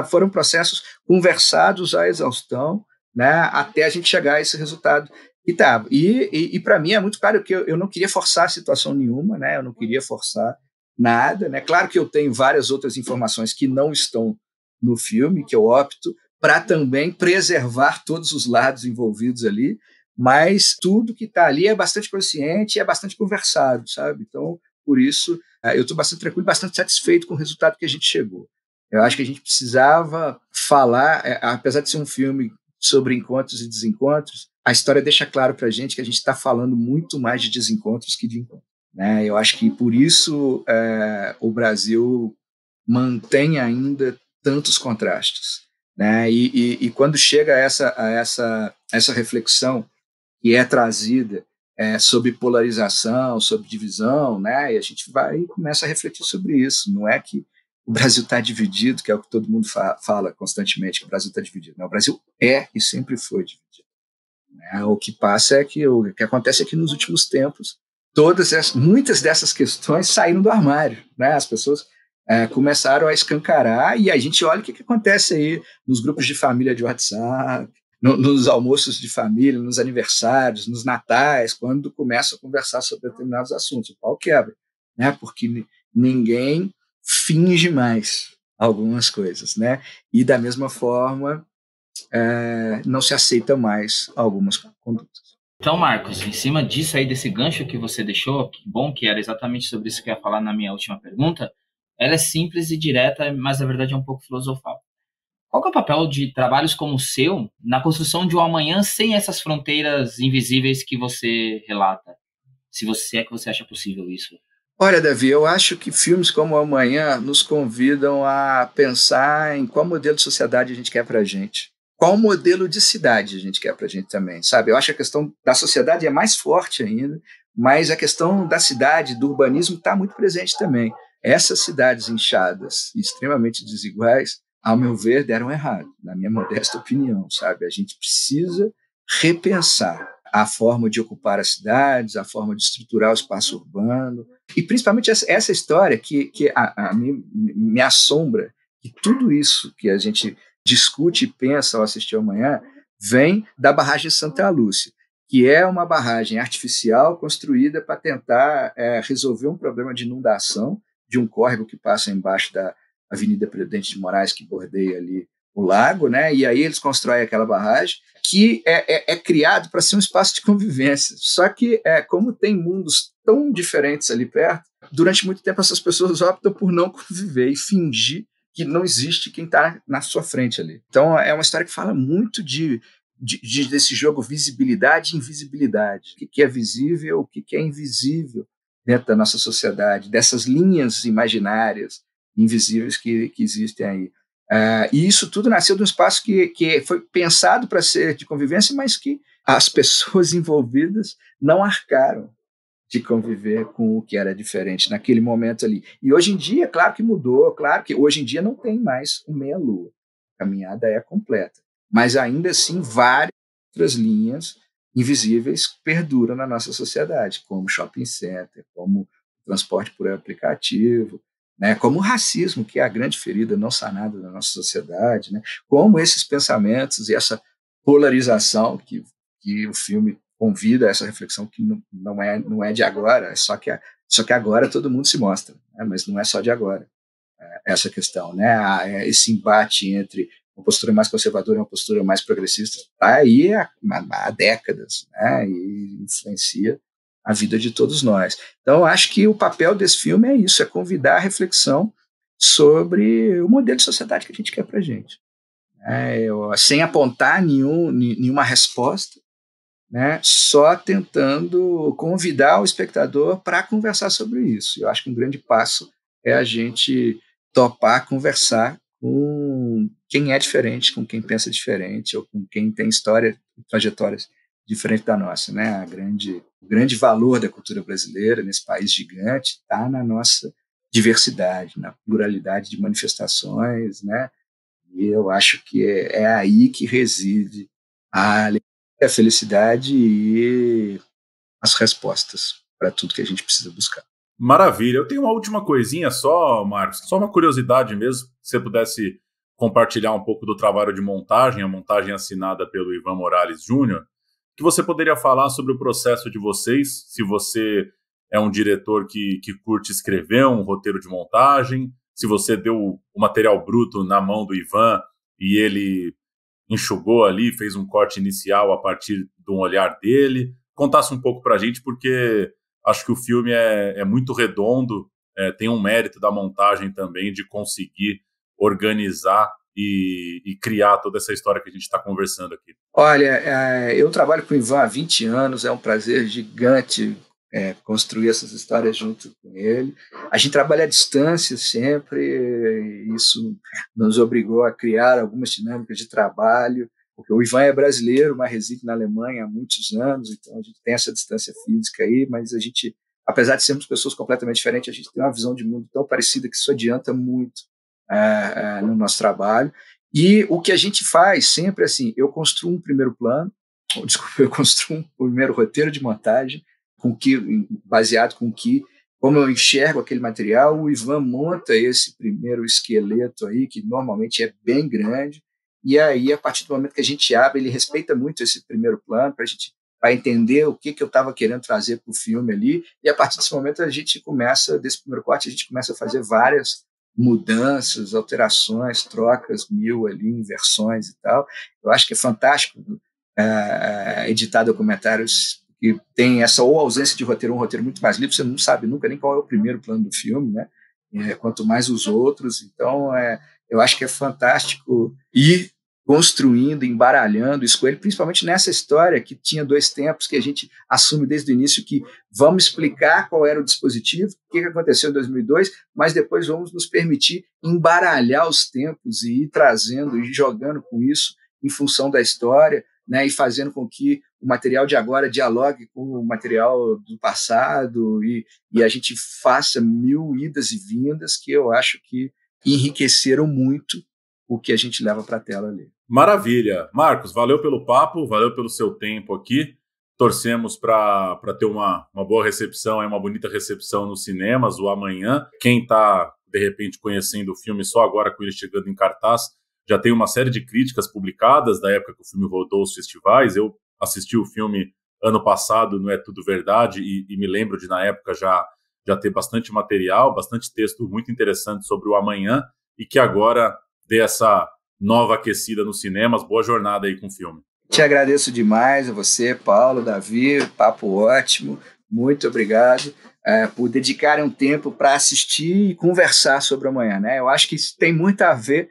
foram processos conversados à exaustão, né? Até a gente chegar a esse resultado que estava. E para mim é muito claro que eu não queria forçar a situação nenhuma, né? Eu não queria forçar nada, né? Claro que eu tenho várias outras informações que não estão no filme, que eu opto para também preservar todos os lados envolvidos ali, mas tudo que está ali é bastante consciente e é bastante conversado, sabe? Então, por isso, eu estou bastante tranquilo, bastante satisfeito com o resultado que a gente chegou. Eu acho que a gente precisava falar, apesar de ser um filme sobre encontros e desencontros, a história deixa claro para a gente que a gente está falando muito mais de desencontros que de encontros, né? Eu acho que por isso o Brasil mantém ainda tantos contrastes, né? E quando chega a essa reflexão que é trazida sobre polarização, sobre divisão, né? E a gente vai e começa a refletir sobre isso. Não é que o Brasil está dividido, que é o que todo mundo fala constantemente, que o Brasil está dividido. Não, o Brasil é e sempre foi dividido, né? O que passa é que o que acontece é que nos últimos tempos muitas dessas questões saíram do armário, né? As pessoas começaram a escancarar, e a gente olha o que acontece aí nos grupos de família de WhatsApp, nos almoços de família, nos aniversários, nos natais, quando começam a conversar sobre determinados assuntos. O pau quebra, né? Porque ninguém finge mais algumas coisas, né? E, da mesma forma, não se aceita mais algumas condutas. Então, Marcos, em cima disso aí, desse gancho que você deixou, que bom, que era exatamente sobre isso que eu ia falar na minha última pergunta, ela é simples e direta, mas na verdade é um pouco filosofal. Qual que é o papel de trabalhos como o seu na construção de um amanhã sem essas fronteiras invisíveis que você relata? Se você é que você acha possível isso. Olha, Davi, eu acho que filmes como Amanhã nos convidam a pensar em qual modelo de sociedade a gente quer para a gente. Qual modelo de cidade a gente quer para a gente também, sabe? Eu acho que a questão da sociedade é mais forte ainda, mas a questão da cidade, do urbanismo, está muito presente também. Essas cidades inchadas e extremamente desiguais, ao meu ver, deram errado, na minha modesta opinião, sabe? A gente precisa repensar a forma de ocupar as cidades, a forma de estruturar o espaço urbano, e principalmente essa história que a mim me assombra, que tudo isso que a gente discute e pensa ao assistir amanhã vem da barragem Santa Lúcia, que é uma barragem artificial construída para tentar resolver um problema de inundação de um córrego que passa embaixo da Avenida Presidente de Moraes, que bordeia ali o lago, né? E aí eles constroem aquela barragem que é criado para ser um espaço de convivência. Só que, como tem mundos tão diferentes ali perto, durante muito tempo essas pessoas optam por não conviver e fingir que não existe quem está na sua frente ali. Então, é uma história que fala muito desse jogo visibilidade e invisibilidade. O que é visível, o que é invisível dentro da nossa sociedade, dessas linhas imaginárias, invisíveis que existem aí. E isso tudo nasceu de um espaço que foi pensado para ser de convivência, mas que as pessoas envolvidas não arcaram de conviver com o que era diferente naquele momento ali. E hoje em dia, claro que mudou, claro que hoje em dia não tem mais o meia-lua. A caminhada é completa. Mas ainda assim, várias outras linhas invisíveis perduram na nossa sociedade, como shopping center, como transporte por aplicativo, né, como o racismo, que é a grande ferida não sanada da nossa sociedade, né, como esses pensamentos e essa polarização que o filme convida a essa reflexão que não é de agora, só que agora todo mundo se mostra, né, mas não é só de agora essa questão, né, esse embate entre uma postura mais conservadora e uma postura mais progressista está aí há décadas, né, e influencia a vida de todos nós. Então, eu acho que o papel desse filme é isso, é convidar a reflexão sobre o modelo de sociedade que a gente quer para a gente. Sem apontar nenhuma resposta, né, só tentando convidar o espectador para conversar sobre isso. Eu acho que um grande passo é a gente topar conversar com quem é diferente, com quem pensa diferente, ou com quem tem história e trajetórias diferente da nossa, né? O grande valor da cultura brasileira nesse país gigante está na nossa diversidade, na pluralidade de manifestações, né? E eu acho que é aí que reside a alegria, a felicidade e as respostas para tudo que a gente precisa buscar. Maravilha. Eu tenho uma última coisinha só, Marcos, só uma curiosidade mesmo, se você pudesse compartilhar um pouco do trabalho de montagem, a montagem assinada pelo Ivan Morales Jr., que você poderia falar sobre o processo de vocês, se você é um diretor que curte escrever um roteiro de montagem, se você deu o material bruto na mão do Ivan e ele enxugou ali, fez um corte inicial a partir de um olhar dele. Contasse um pouco pra gente, porque acho que o filme é muito redondo, tem um mérito da montagem também de conseguir organizar e criar toda essa história que a gente está conversando aqui. Olha, eu trabalho com o Ivan há 20 anos, é um prazer gigante construir essas histórias junto com ele. A gente trabalha à distância sempre, isso nos obrigou a criar algumas dinâmicas de trabalho, porque o Ivan é brasileiro, mas reside na Alemanha há muitos anos, então a gente tem essa distância física aí, mas a gente, apesar de sermos pessoas completamente diferentes, a gente tem uma visão de mundo tão parecida que isso adianta muito no nosso trabalho. E o que a gente faz sempre assim, eu construo um primeiro plano, eu construo um primeiro roteiro de montagem, baseado como eu enxergo aquele material, o Ivan monta esse primeiro esqueleto aí, que normalmente é bem grande, e aí, a partir do momento que a gente abre, ele respeita muito esse primeiro plano, para entender o que eu estava querendo trazer para o filme ali, e a partir desse momento, desse primeiro corte, a gente começa a fazer várias mudanças, alterações, trocas, ali, inversões e tal. Eu acho que é fantástico editar documentários que tem essa ou ausência de roteiro, um roteiro muito mais livre, você não sabe nunca nem qual é o primeiro plano do filme, né? Quanto mais os outros. Então, eu acho que é fantástico ir construindo, embaralhando isso com ele, principalmente nessa história que tinha 2 tempos, que a gente assume desde o início que vamos explicar qual era o dispositivo, o que aconteceu em 2002, mas depois vamos nos permitir embaralhar os tempos e ir trazendo e jogando com isso em função da história, né, e fazendo com que o material de agora dialogue com o material do passado e a gente faça 1000 idas e vindas que eu acho que enriqueceram muito o que a gente leva para a tela ali. Maravilha. Marcos, valeu pelo papo, valeu pelo seu tempo aqui. Torcemos para ter uma boa recepção, uma bonita recepção nos cinemas, o amanhã. Quem está, de repente, conhecendo o filme só agora com ele chegando em cartaz, já tem uma série de críticas publicadas da época que o filme rodou os festivais. Eu assisti o filme ano passado, Não É Tudo Verdade, e me lembro de, na época, já ter bastante material, bastante texto muito interessante sobre o amanhã, e que agora dê essa nova aquecida nos cinemas. Boa jornada aí com o filme. Te agradeço demais a você, Paulo, Davi, papo ótimo, muito obrigado por dedicarem um tempo para assistir e conversar sobre o amanhã, né? Eu acho que isso tem muito a ver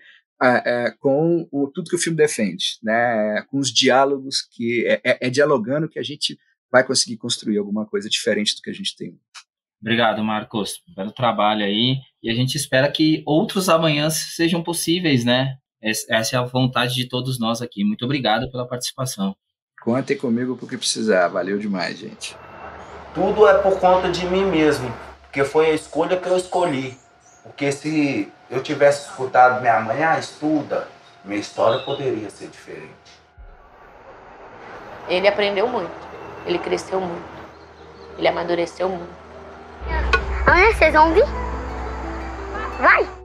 com tudo que o filme defende, né? Com os diálogos, que é dialogando que a gente vai conseguir construir alguma coisa diferente do que a gente tem. Obrigado, Marcos, pelo trabalho aí, e a gente espera que outros amanhãs sejam possíveis, né? Essa é a vontade de todos nós aqui. Muito obrigado pela participação. Contem comigo por que precisar. Valeu demais, gente. Tudo é por conta de mim mesmo, porque foi a escolha que eu escolhi. Porque se eu tivesse escutado minha mãe, estuda, minha história poderia ser diferente. Ele aprendeu muito, ele cresceu muito, ele amadureceu muito. Amanhã vocês vão vir? Vai!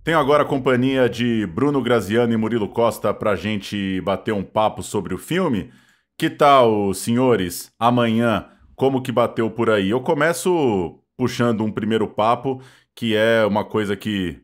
Tenho agora a companhia de Bruno Graziano e Murilo Costa para a gente bater um papo sobre o filme. Que tal, senhores? Amanhã, como que bateu por aí? Eu começo puxando um primeiro papo, que é uma coisa que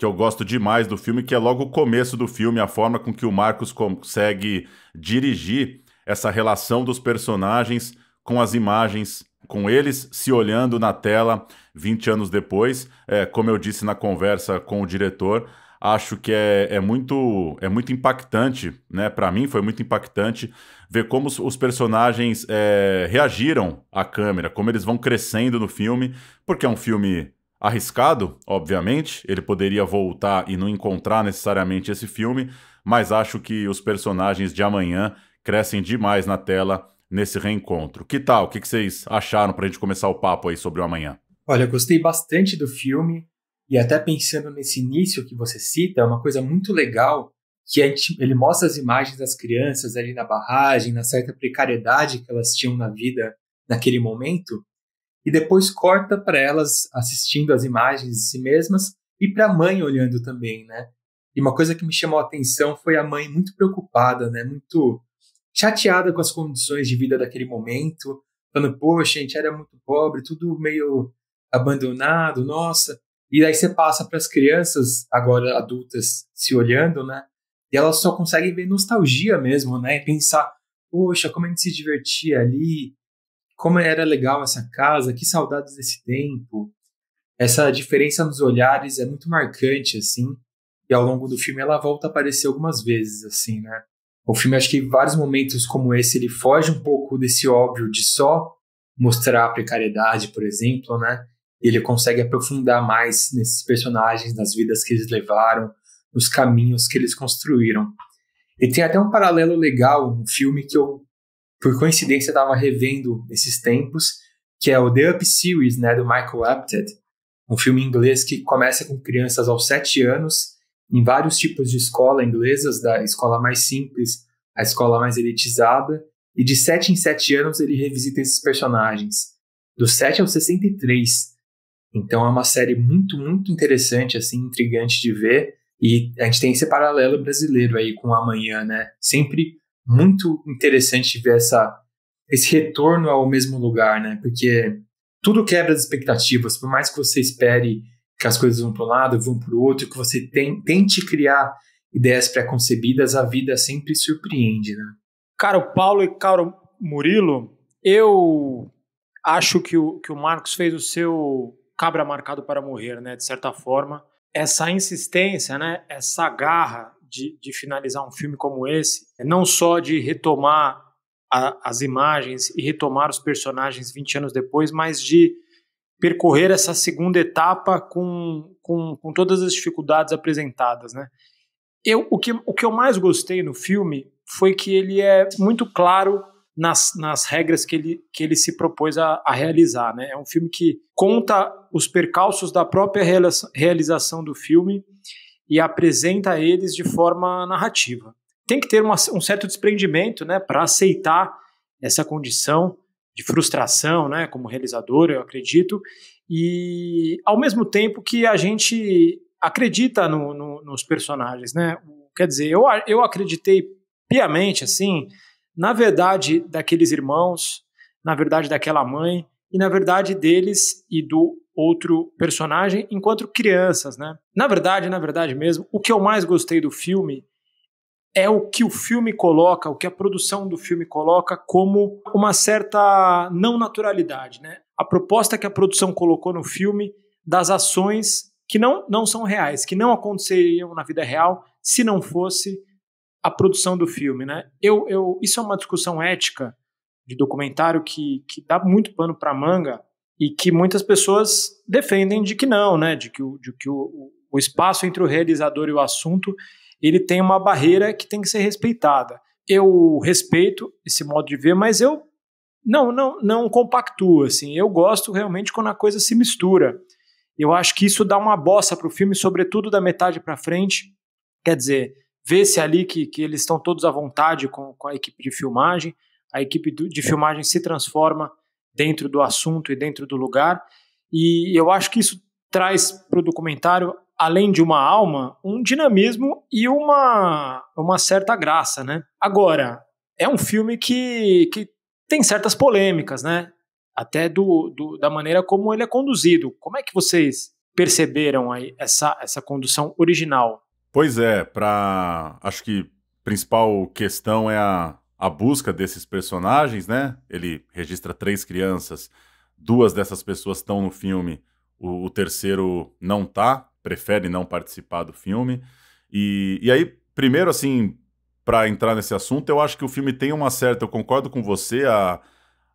eu gosto demais do filme, que é logo o começo do filme, a forma com que o Marcos consegue dirigir essa relação dos personagens com as imagens, com eles se olhando na tela 20 anos depois. Como eu disse na conversa com o diretor, acho que é muito impactante, né? Para mim foi muito impactante ver como os personagens reagiram à câmera, como eles vão crescendo no filme, porque é um filme arriscado, obviamente, ele poderia voltar e não encontrar necessariamente esse filme, mas acho que os personagens de Amanhã crescem demais na tela nesse reencontro. Que tal? O que vocês acharam pra gente começar o papo aí sobre o Amanhã? Olha, eu gostei bastante do filme, e até pensando nesse início que você cita, é uma coisa muito legal, que ele mostra as imagens das crianças ali na barragem, na certa precariedade que elas tinham na vida naquele momento, e depois corta para elas assistindo as imagens de si mesmas e para a mãe olhando também, né? E uma coisa que me chamou a atenção foi a mãe muito preocupada, né? Muito chateada com as condições de vida daquele momento, falando, poxa, a gente era muito pobre, tudo meio abandonado, nossa. E aí você passa para as crianças, agora adultas, se olhando, né? E elas só conseguem ver nostalgia mesmo, né? E pensar, poxa, como a gente se divertia ali, como era legal essa casa, que saudades desse tempo. Essa diferença nos olhares é muito marcante, assim, e ao longo do filme ela volta a aparecer algumas vezes, assim, né? O filme, acho que em vários momentos como esse, ele foge um pouco desse óbvio de só mostrar a precariedade, por exemplo, né? E ele consegue aprofundar mais nesses personagens, nas vidas que eles levaram, nos caminhos que eles construíram. E tem até um paralelo legal, um filme que eu, por coincidência, estava revendo esses tempos, que é o The Up Series, né, do Michael Apted, um filme inglês que começa com crianças aos 7 anos, em vários tipos de escola inglesas, da escola mais simples à escola mais elitizada, e de 7 em 7 anos ele revisita esses personagens, dos 7 aos 63. Então é uma série muito, muito interessante, assim, intrigante de ver, e a gente tem esse paralelo brasileiro aí com o Amanhã, né? Sempre muito interessante ver esse retorno ao mesmo lugar, né? Porque tudo quebra as expectativas, por mais que você espere que as coisas vão para um lado, vão para o outro, que você tente criar ideias pré-concebidas, a vida sempre surpreende, né? Caro Paulo e caro Murilo, eu acho que o Marcos fez o seu cabra marcado para morrer, né? De certa forma, essa insistência, né? Essa garra de finalizar um filme como esse, não só de retomar as imagens e retomar os personagens 20 anos depois, mas de percorrer essa segunda etapa com todas as dificuldades apresentadas, né? O que eu mais gostei no filme foi que ele é muito claro nas regras que ele se propôs a realizar, né? É um filme que conta os percalços da própria realização do filme e apresenta eles de forma narrativa. Tem que ter um certo desprendimento, né, para aceitar essa condição de frustração, né, como realizador, eu acredito, e ao mesmo tempo que a gente acredita nos personagens, né? Quer dizer, eu acreditei piamente, assim, na verdade daqueles irmãos, na verdade daquela mãe e na verdade deles e do outro personagem enquanto crianças, né? Na verdade mesmo, o que eu mais gostei do filme é o que o filme coloca, o que a produção do filme coloca como uma certa não naturalidade, né? A proposta que a produção colocou no filme das ações que não são reais, que não aconteceriam na vida real se não fosse a produção do filme, né? Isso é uma discussão ética de documentário que dá muito pano para manga e que muitas pessoas defendem de que não, né? De que o espaço entre o realizador e o assunto ele tem uma barreira que tem que ser respeitada. Eu respeito esse modo de ver, mas eu não compactuo, assim. Eu gosto realmente quando a coisa se mistura. Eu acho que isso dá uma bossa para o filme, sobretudo da metade para frente. Quer dizer, vê-se ali que eles estão todos à vontade com a equipe de filmagem, a equipe de filmagem se transforma dentro do assunto e dentro do lugar, e eu acho que isso traz para o documentário, além de uma alma, um dinamismo e uma certa graça, né? Agora, é um filme que tem certas polêmicas, né? Até da maneira como ele é conduzido. Como é que vocês perceberam aí essa condução original? Pois é, acho que a principal questão é a busca desses personagens, né? Ele registra 3 crianças, 2 dessas pessoas estão no filme, o terceiro não tá, prefere não participar do filme. E aí, primeiro, assim, para entrar nesse assunto, eu acho que o filme tem uma certa... Eu concordo com você,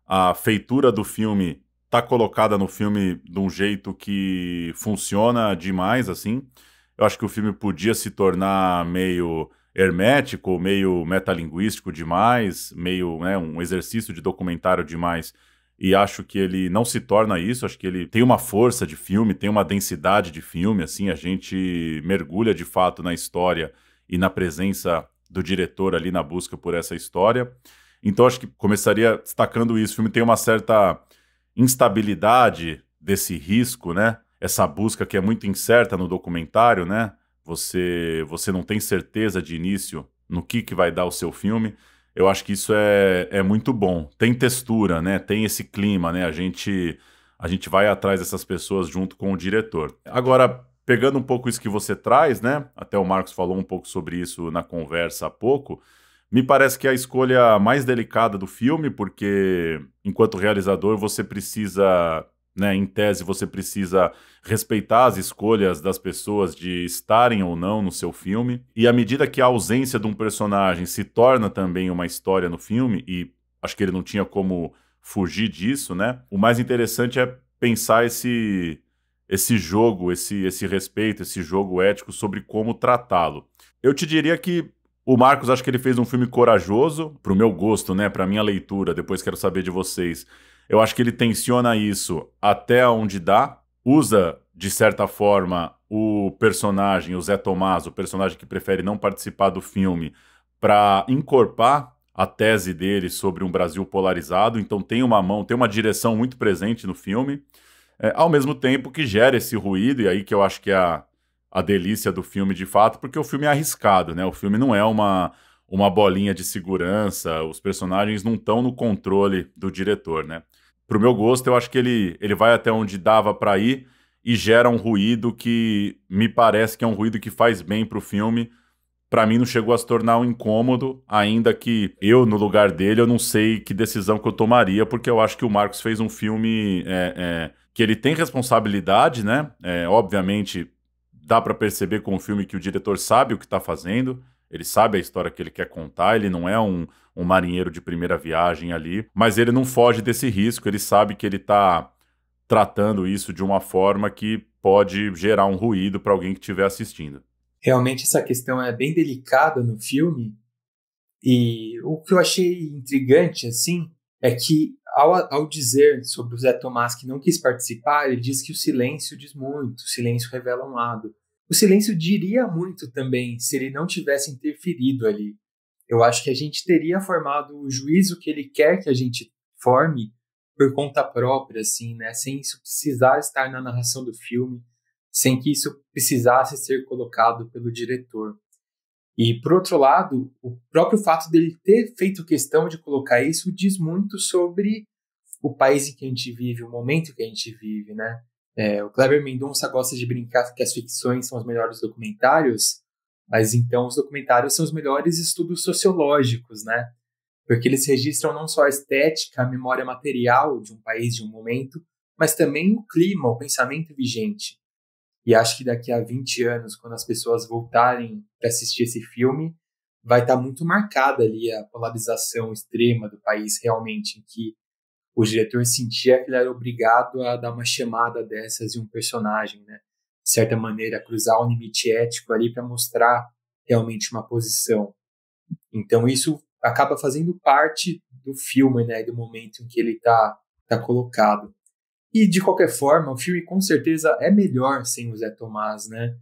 a feitura do filme tá colocada no filme de um jeito que funciona demais, assim. Eu acho que o filme podia se tornar meio hermético, meio metalinguístico demais, meio, né, um exercício de documentário demais. E acho que ele não se torna isso, acho que ele tem uma força de filme, tem uma densidade de filme, assim, a gente mergulha de fato na história e na presença do diretor ali na busca por essa história. Então acho que começaria destacando isso. O filme tem uma certa instabilidade desse risco, né? Essa busca que é muito incerta no documentário, né? Você não tem certeza de início no que vai dar o seu filme. Eu acho que isso é muito bom. Tem textura, né? Tem esse clima, né? A gente vai atrás dessas pessoas junto com o diretor. Agora, pegando um pouco isso que você traz, né? Até o Marcos falou um pouco sobre isso na conversa há pouco. Me parece que é a escolha mais delicada do filme, porque enquanto realizador você precisa, né, em tese você precisa respeitar as escolhas das pessoas de estarem ou não no seu filme, e à medida que a ausência de um personagem se torna também uma história no filme, e acho que ele não tinha como fugir disso, né, o mais interessante é pensar esse jogo, esse respeito, esse jogo ético sobre como tratá-lo. Eu te diria que o Marcos, acho que ele fez um filme corajoso, pro meu gosto, né, pra minha leitura, depois quero saber de vocês. Eu acho que ele tensiona isso até onde dá, usa, de certa forma, o personagem, o Zé Tomás, o personagem que prefere não participar do filme, para encorpar a tese dele sobre um Brasil polarizado, então tem uma direção muito presente no filme, ao mesmo tempo que gera esse ruído, e aí que eu acho que é a delícia do filme de fato, porque o filme é arriscado, né? O filme não é uma bolinha de segurança, os personagens não estão no controle do diretor, né? Pro meu gosto, eu acho que ele vai até onde dava para ir e gera um ruído que me parece que é um ruído que faz bem pro filme. Para mim não chegou a se tornar um incômodo, ainda que eu, no lugar dele, eu não sei que decisão que eu tomaria, porque eu acho que o Marcos fez um filme que ele tem responsabilidade, né? Obviamente, dá para perceber com o filme que o diretor sabe o que está fazendo, ele sabe a história que ele quer contar, ele não é um marinheiro de primeira viagem ali, mas ele não foge desse risco, ele sabe que ele está tratando isso de uma forma que pode gerar um ruído para alguém que estiver assistindo. Realmente essa questão é bem delicada no filme, e o que eu achei intrigante, assim, é que ao dizer sobre o Zé Tomás que não quis participar, ele diz que o silêncio diz muito, o silêncio revela um lado. O silêncio diria muito também se ele não tivesse interferido ali. Eu acho que a gente teria formado o juízo que ele quer que a gente forme por conta própria, assim, né? Sem isso precisar estar na narração do filme, sem que isso precisasse ser colocado pelo diretor. E, por outro lado, o próprio fato dele ter feito questão de colocar isso diz muito sobre o país em que a gente vive, o momento que a gente vive, né? O Kleber Mendonça gosta de brincar que as ficções são os melhores documentários, mas então os documentários são os melhores estudos sociológicos, né? Porque eles registram não só a estética, a memória material de um país, de um momento, mas também o clima, o pensamento vigente. E acho que daqui a 20 anos, quando as pessoas voltarem para assistir esse filme, vai estar muito marcada ali a polarização extrema do país, realmente, em que o diretor sentia que ele era obrigado a dar uma chamada dessas em um personagem, né? De certa maneira, cruzar um limite ético ali para mostrar realmente uma posição. Então isso acaba fazendo parte do filme, né? Do momento em que ele tá colocado. E, de qualquer forma, o filme com certeza é melhor sem o Zé Tomás, né?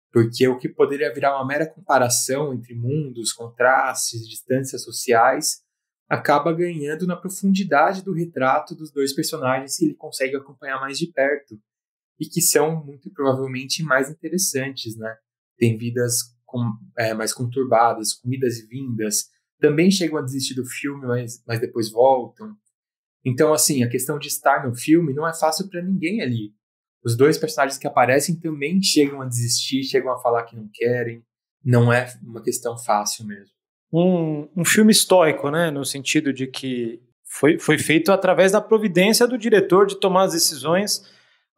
Porque o que poderia virar uma mera comparação entre mundos, contrastes, distâncias sociais, acaba ganhando na profundidade do retrato dos dois personagens que ele consegue acompanhar mais de perto e que são, muito provavelmente, mais interessantes, né? Tem vidas mais conturbadas, com idas e vindas, também chegam a desistir do filme, mas depois voltam. Então, assim, a questão de estar no filme não é fácil para ninguém ali. Os dois personagens que aparecem também chegam a desistir, chegam a falar que não querem. Não é uma questão fácil mesmo. Um filme histórico, né? No sentido de que foi feito através da providência do diretor de tomar as decisões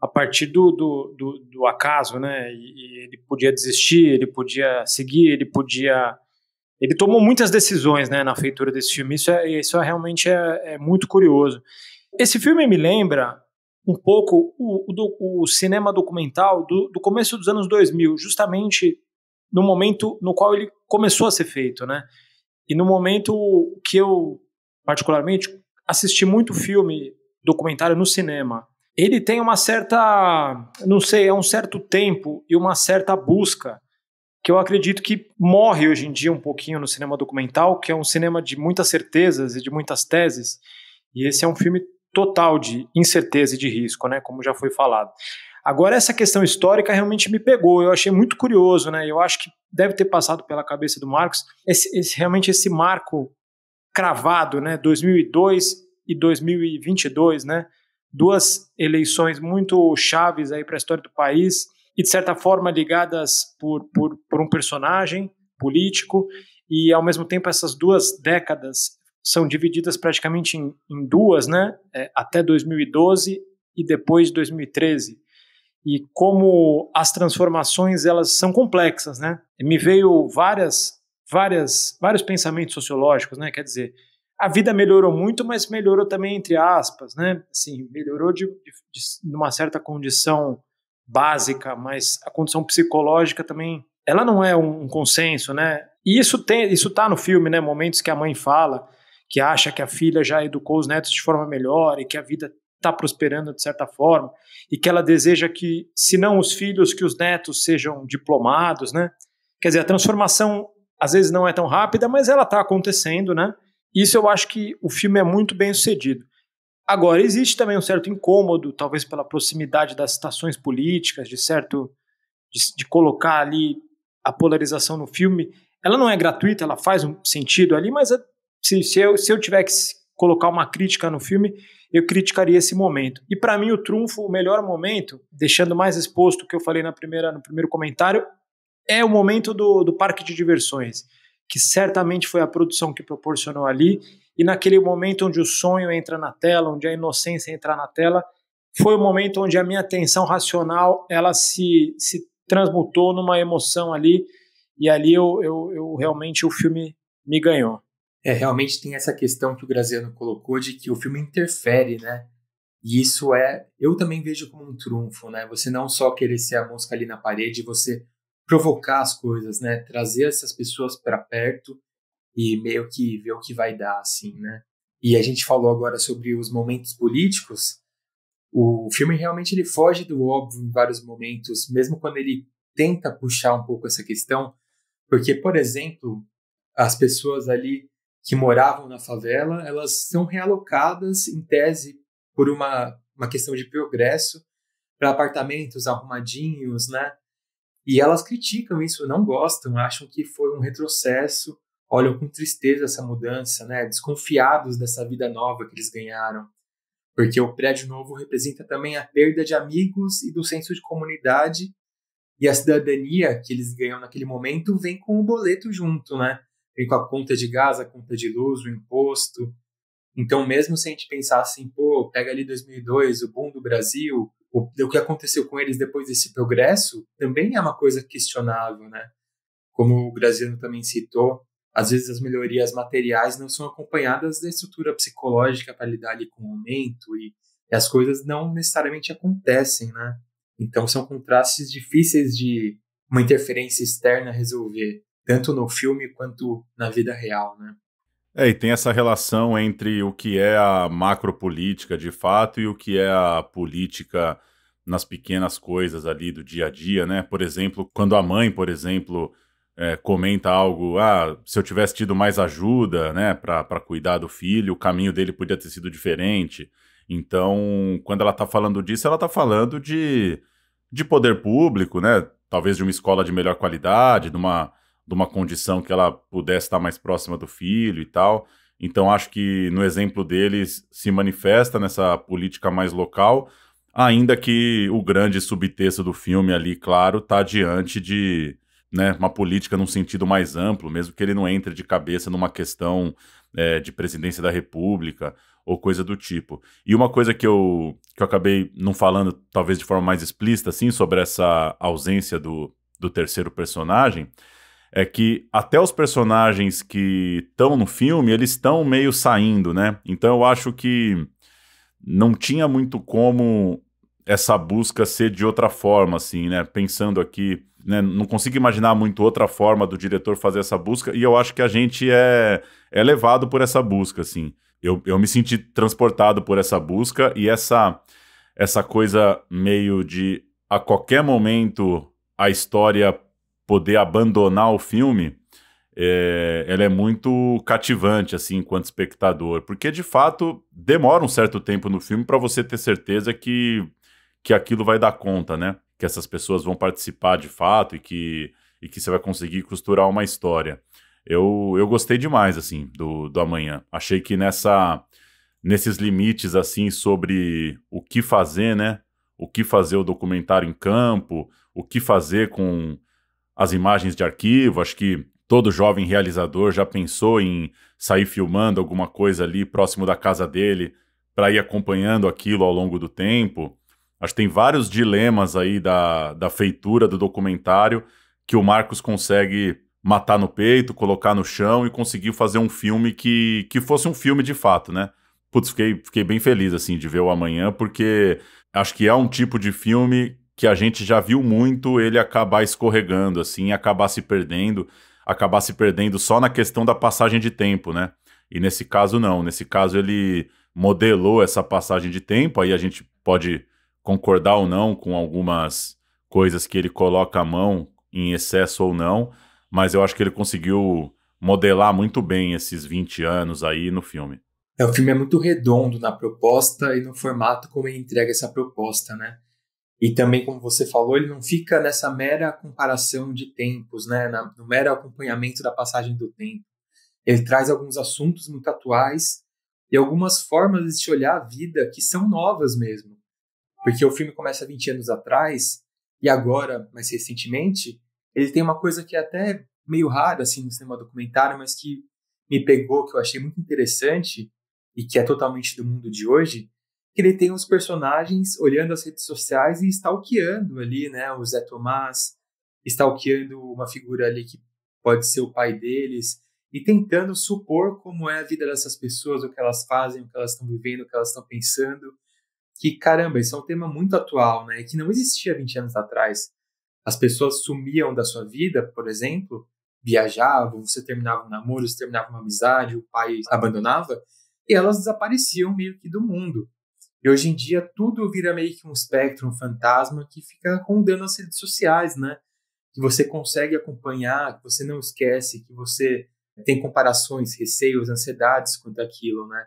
a partir do acaso, né? E ele podia desistir, ele podia seguir, ele tomou muitas decisões, né, na feitura desse filme. Isso realmente é muito curioso. Esse filme me lembra um pouco o cinema documental do começo dos anos 2000, justamente no momento no qual ele começou a ser feito, né? E no momento que eu, particularmente, assisti muito filme documentário no cinema. Ele tem uma certa, não sei, é um certo tempo e uma certa busca que eu acredito que morre hoje em dia um pouquinho no cinema documental, que é um cinema de muitas certezas e de muitas teses, e esse é um filme total de incerteza e de risco, né, como já foi falado. Agora, essa questão histórica realmente me pegou, eu achei muito curioso, né, eu acho que deve ter passado pela cabeça do Marcos realmente esse marco cravado, né, 2002 e 2022, né, duas eleições muito chaves aí para a história do país, e de certa forma ligadas por um personagem político, e ao mesmo tempo essas duas décadas são divididas praticamente em duas, né? Até 2012 e depois de 2013. E como as transformações elas são complexas, né? Me veio vários pensamentos sociológicos, né? Quer dizer, a vida melhorou muito, mas melhorou também entre aspas, né? Assim, melhorou de uma certa condição básica, mas a condição psicológica também, ela não é um consenso, né? E isso tá no filme, né? Momentos que a mãe fala que acha que a filha já educou os netos de forma melhor e que a vida está prosperando de certa forma e que ela deseja que, se não os filhos, que os netos sejam diplomados, né? Quer dizer, a transformação às vezes não é tão rápida, mas ela está acontecendo, né? Isso eu acho que o filme é muito bem sucedido. Agora, existe também um certo incômodo, talvez pela proximidade das situações políticas, de colocar ali a polarização no filme. Ela não é gratuita, ela faz um sentido ali, mas se eu tiver que colocar uma crítica no filme, eu criticaria esse momento. E para mim o trunfo, o melhor momento, deixando mais exposto o que eu falei no primeiro comentário, é o momento do parque de diversões, que certamente foi a produção que proporcionou ali, e naquele momento onde o sonho entra na tela, onde a inocência entra na tela, foi o momento onde a minha atenção racional ela se transmutou numa emoção ali, e ali eu realmente o filme me ganhou. Realmente tem essa questão que o Graziano colocou de que o filme interfere, né? E isso eu também vejo como um trunfo, né? Você não só querer ser a mosca ali na parede, você provocar as coisas, né? Trazer essas pessoas para perto e meio que ver o que vai dar, assim, né? E a gente falou agora sobre os momentos políticos. O filme realmente ele foge do óbvio em vários momentos, mesmo quando ele tenta puxar um pouco essa questão, porque, por exemplo, as pessoas ali que moravam na favela, elas são realocadas, em tese, por uma questão de progresso, para apartamentos arrumadinhos, né? E elas criticam isso, não gostam, acham que foi um retrocesso, olham com tristeza essa mudança, né? Desconfiados dessa vida nova que eles ganharam. Porque o prédio novo representa também a perda de amigos e do senso de comunidade, e a cidadania que eles ganham naquele momento vem com o boleto junto, né? Vem com a conta de gás, a conta de luz, o imposto. Então, mesmo se a gente pensar assim, pô, pega ali 2002, o boom do Brasil, o que aconteceu com eles depois desse progresso, também é uma coisa questionável, né? Como o Graziano também citou, às vezes as melhorias materiais não são acompanhadas da estrutura psicológica para lidar ali com o momento e as coisas não necessariamente acontecem, né? Então são contrastes difíceis de uma interferência externa resolver, tanto no filme quanto na vida real, né? E tem essa relação entre o que é a macropolítica de fato e o que é a política nas pequenas coisas ali do dia a dia, né? Por exemplo, quando a mãe, por exemplo, comenta algo, se eu tivesse tido mais ajuda, né, para cuidar do filho, o caminho dele podia ter sido diferente. Então, quando ela está falando disso, ela está falando de poder público, né? Talvez de uma escola de melhor qualidade, de uma condição que ela pudesse estar mais próxima do filho e tal. Então, acho que no exemplo deles se manifesta nessa política mais local, ainda que o grande subtexto do filme ali, claro, está diante de, né, uma política num sentido mais amplo, mesmo que ele não entre de cabeça numa questão de presidência da República ou coisa do tipo. E uma coisa que eu acabei não falando, talvez de forma mais explícita, assim, sobre essa ausência do terceiro personagem, é que até os personagens que estão no filme, eles estão meio saindo, né? Então eu acho que não tinha muito como essa busca ser de outra forma, assim, né? Pensando aqui, né? Não consigo imaginar muito outra forma do diretor fazer essa busca, e eu acho que a gente é levado por essa busca, assim. Eu me senti transportado por essa busca, e essa coisa meio de, a qualquer momento, a história poder abandonar o filme, ela é muito cativante, assim, enquanto espectador, porque, de fato, demora um certo tempo no filme para você ter certeza que aquilo vai dar conta, né? Que essas pessoas vão participar de fato e que você vai conseguir costurar uma história. Eu gostei demais, assim, do Amanhã. Achei que nesses limites, assim, sobre o que fazer, né? O que fazer o documentário em campo, o que fazer com as imagens de arquivo. Acho que todo jovem realizador já pensou em sair filmando alguma coisa ali próximo da casa dele para ir acompanhando aquilo ao longo do tempo. Acho que tem vários dilemas aí da feitura do documentário que o Marcos consegue matar no peito, colocar no chão e conseguir fazer um filme que fosse um filme de fato, né? Putz, fiquei bem feliz, assim, de ver o Amanhã, porque acho que é um tipo de filme que a gente já viu muito ele acabar escorregando, assim, acabar se perdendo só na questão da passagem de tempo, né? E nesse caso não, nesse caso ele modelou essa passagem de tempo, aí a gente pode concordar ou não com algumas coisas que ele coloca à mão, em excesso ou não, mas eu acho que ele conseguiu modelar muito bem esses 20 anos aí no filme. O filme é muito redondo na proposta e no formato como ele entrega essa proposta, né? E também, como você falou, ele não fica nessa mera comparação de tempos, né? No mero acompanhamento da passagem do tempo. Ele traz alguns assuntos muito atuais e algumas formas de se olhar a vida que são novas mesmo. Porque o filme começa 20 anos atrás e agora, mais recentemente, ele tem uma coisa que é até meio rara assim, no cinema documentário, mas que me pegou, que eu achei muito interessante e que é totalmente do mundo de hoje, que ele tem os personagens olhando as redes sociais e stalkeando ali, né, o Zé Tomás, stalkeando uma figura ali que pode ser o pai deles, e tentando supor como é a vida dessas pessoas, o que elas fazem, o que elas estão vivendo, o que elas estão pensando. Que, caramba, isso é um tema muito atual, né, que não existia 20 anos atrás. As pessoas sumiam da sua vida, por exemplo, viajavam, você terminava um namoro, você terminava uma amizade, o pai abandonava, e elas desapareciam meio que do mundo. E hoje em dia tudo vira meio que um espectro, um fantasma que fica rondando as redes sociais, né? Que você consegue acompanhar, que você não esquece, que você tem comparações, receios, ansiedades quanto àquilo, né?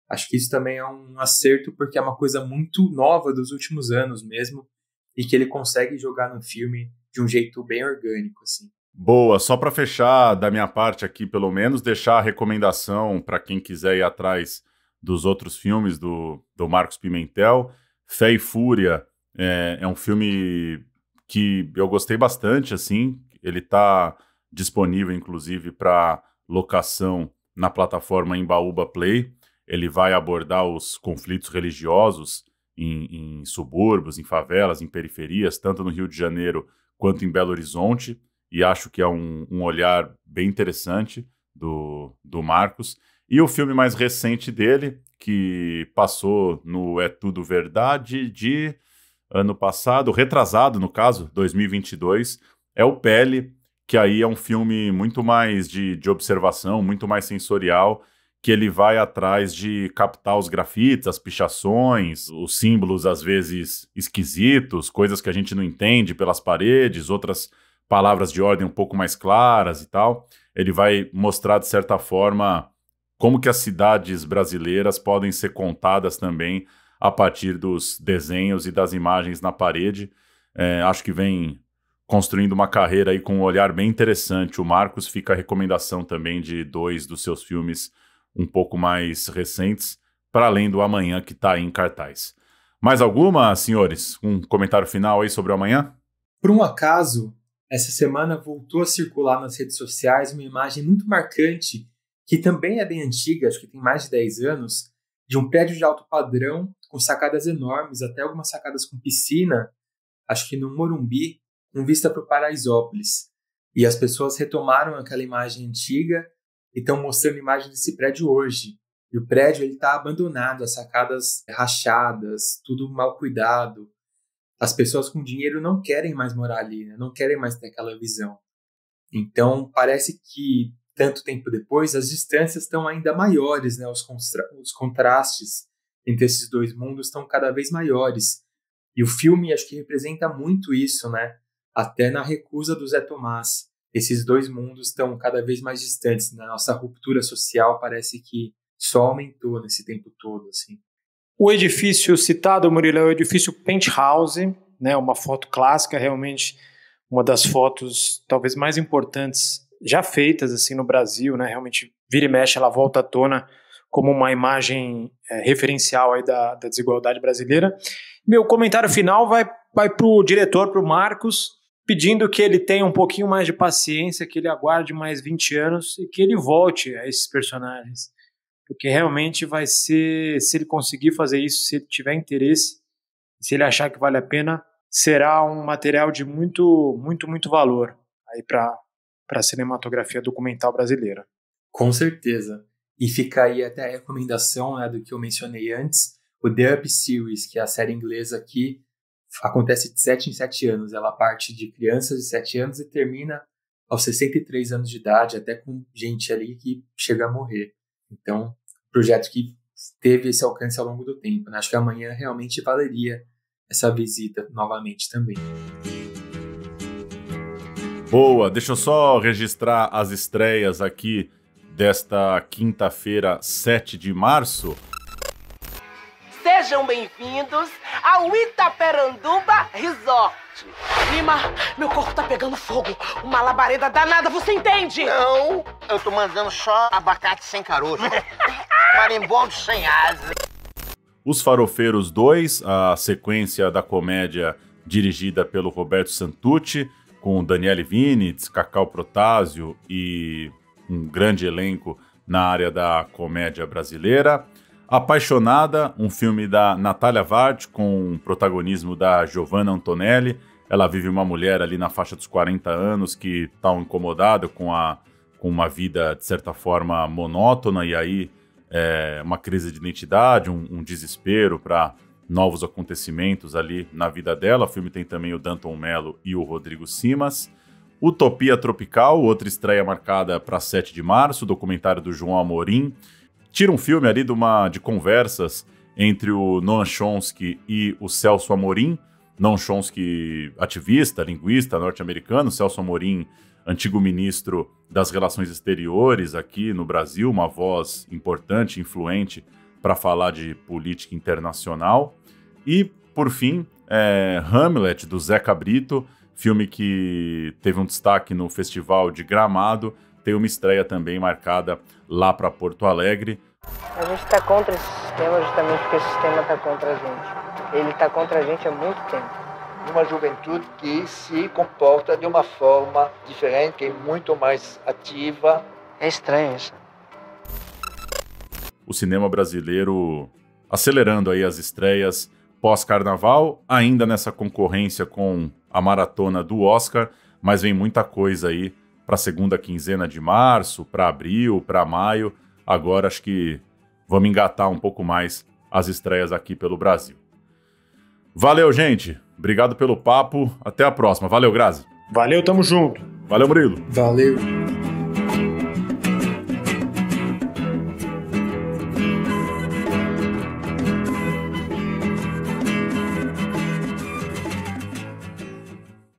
Acho que isso também é um acerto porque é uma coisa muito nova dos últimos anos mesmo e que ele consegue jogar no filme de um jeito bem orgânico, assim. Boa, só para fechar da minha parte aqui, pelo menos, deixar a recomendação para quem quiser ir atrás dos outros filmes do Marcos Pimentel. Fé e Fúria é um filme que eu gostei bastante, assim. Ele está disponível, inclusive, para locação na plataforma Embaúba Play. Ele vai abordar os conflitos religiosos em subúrbios, em favelas, em periferias, tanto no Rio de Janeiro quanto em Belo Horizonte. E acho que é um olhar bem interessante do Marcos. E o filme mais recente dele, que passou no É Tudo Verdade de ano passado, retrasado no caso, 2022, é o Pele, que aí é um filme muito mais de observação, muito mais sensorial, que ele vai atrás de captar os grafites, as pichações, os símbolos às vezes esquisitos, coisas que a gente não entende pelas paredes, outras palavras de ordem um pouco mais claras e tal. Ele vai mostrar, de certa forma, como que as cidades brasileiras podem ser contadas também a partir dos desenhos e das imagens na parede. Acho que vem construindo uma carreira aí com um olhar bem interessante. O Marcos, fica a recomendação também de 2 dos seus filmes um pouco mais recentes, para além do Amanhã, que está aí em cartaz. Mais alguma, senhores? Um comentário final aí sobre o Amanhã? Por um acaso, essa semana voltou a circular nas redes sociais uma imagem muito marcante, que também é bem antiga, acho que tem mais de 10 anos, de um prédio de alto padrão, com sacadas enormes, até algumas sacadas com piscina, acho que no Morumbi, com vista para o Paraisópolis. E as pessoas retomaram aquela imagem antiga e estão mostrando a imagem desse prédio hoje. E o prédio está abandonado, as sacadas rachadas, tudo mal cuidado. As pessoas com dinheiro não querem mais morar ali, né? Não querem mais ter aquela visão. Então, parece que, tanto tempo depois, as distâncias estão ainda maiores, né? Os contrastes entre esses dois mundos estão cada vez maiores. E o filme, acho que representa muito isso, né? Até na recusa do Zé Tomás. Esses dois mundos estão cada vez mais distantes. Na nossa ruptura social, parece que só aumentou nesse tempo todo, assim. O edifício citado, Murilo, é o edifício Penthouse, né? Uma foto clássica, realmente uma das fotos talvez mais importantes já feitas assim no Brasil, né? Realmente vira e mexe, ela volta à tona como uma imagem referencial aí da desigualdade brasileira. Meu comentário final vai para o diretor, para o Marcos, pedindo que ele tenha um pouquinho mais de paciência, que ele aguarde mais 20 anos e que ele volte a esses personagens. Porque realmente vai ser, se ele conseguir fazer isso, se ele tiver interesse, se ele achar que vale a pena, será um material de muito, muito, muito valor aí para a cinematografia documental brasileira. Com certeza. E fica aí até a recomendação, né, do que eu mencionei antes, o The Up Series, que é a série inglesa que acontece de 7 em 7 anos. Ela parte de crianças de 7 anos e termina aos 63 anos de idade, até com gente ali que chega a morrer. Então, projeto que teve esse alcance ao longo do tempo, né? Acho que amanhã realmente valeria essa visita novamente também. Boa, deixa eu só registrar as estreias aqui desta quinta-feira, 7 de março. Sejam bem-vindos ao Itaperanduba Resort. Lima, meu corpo tá pegando fogo. Uma labareda danada, você entende? Não, eu tô mandando só abacate sem caroço. Marimbondo sem asa. Os Farofeiros 2, a sequência da comédia dirigida pelo Roberto Santucci, com Daniele Vinitz, Cacau Protásio e um grande elenco na área da comédia brasileira. Apaixonada, um filme da Natália Vard, com protagonismo da Giovanna Antonelli. Ela vive uma mulher ali na faixa dos 40 anos que está incomodada com uma vida, de certa forma, monótona, e aí uma crise de identidade, um desespero para novos acontecimentos ali na vida dela. O filme tem também o Danton Mello e o Rodrigo Simas. Utopia Tropical, outra estreia marcada para 7 de março, documentário do João Amorim. Tira um filme ali de conversas entre o Noam Chomsky e o Celso Amorim. Noam Chomsky, ativista, linguista norte-americano. Celso Amorim, antigo ministro das Relações Exteriores aqui no Brasil, uma voz importante, influente para falar de política internacional. E, por fim, é Hamlet, do Zeca Brito, filme que teve um destaque no Festival de Gramado, tem uma estreia também marcada lá para Porto Alegre. A gente está contra esse sistema justamente porque esse sistema está contra a gente. Ele está contra a gente há muito tempo. Uma juventude que se comporta de uma forma diferente, que é muito mais ativa. É estranho isso. O cinema brasileiro acelerando aí as estreias pós-carnaval, ainda nessa concorrência com a maratona do Oscar, mas vem muita coisa aí para a segunda quinzena de março, para abril, para maio. Agora acho que vamos engatar um pouco mais as estreias aqui pelo Brasil. Valeu, gente. Obrigado pelo papo. Até a próxima. Valeu, Grazi. Valeu, tamo junto. Valeu, Murilo. Valeu.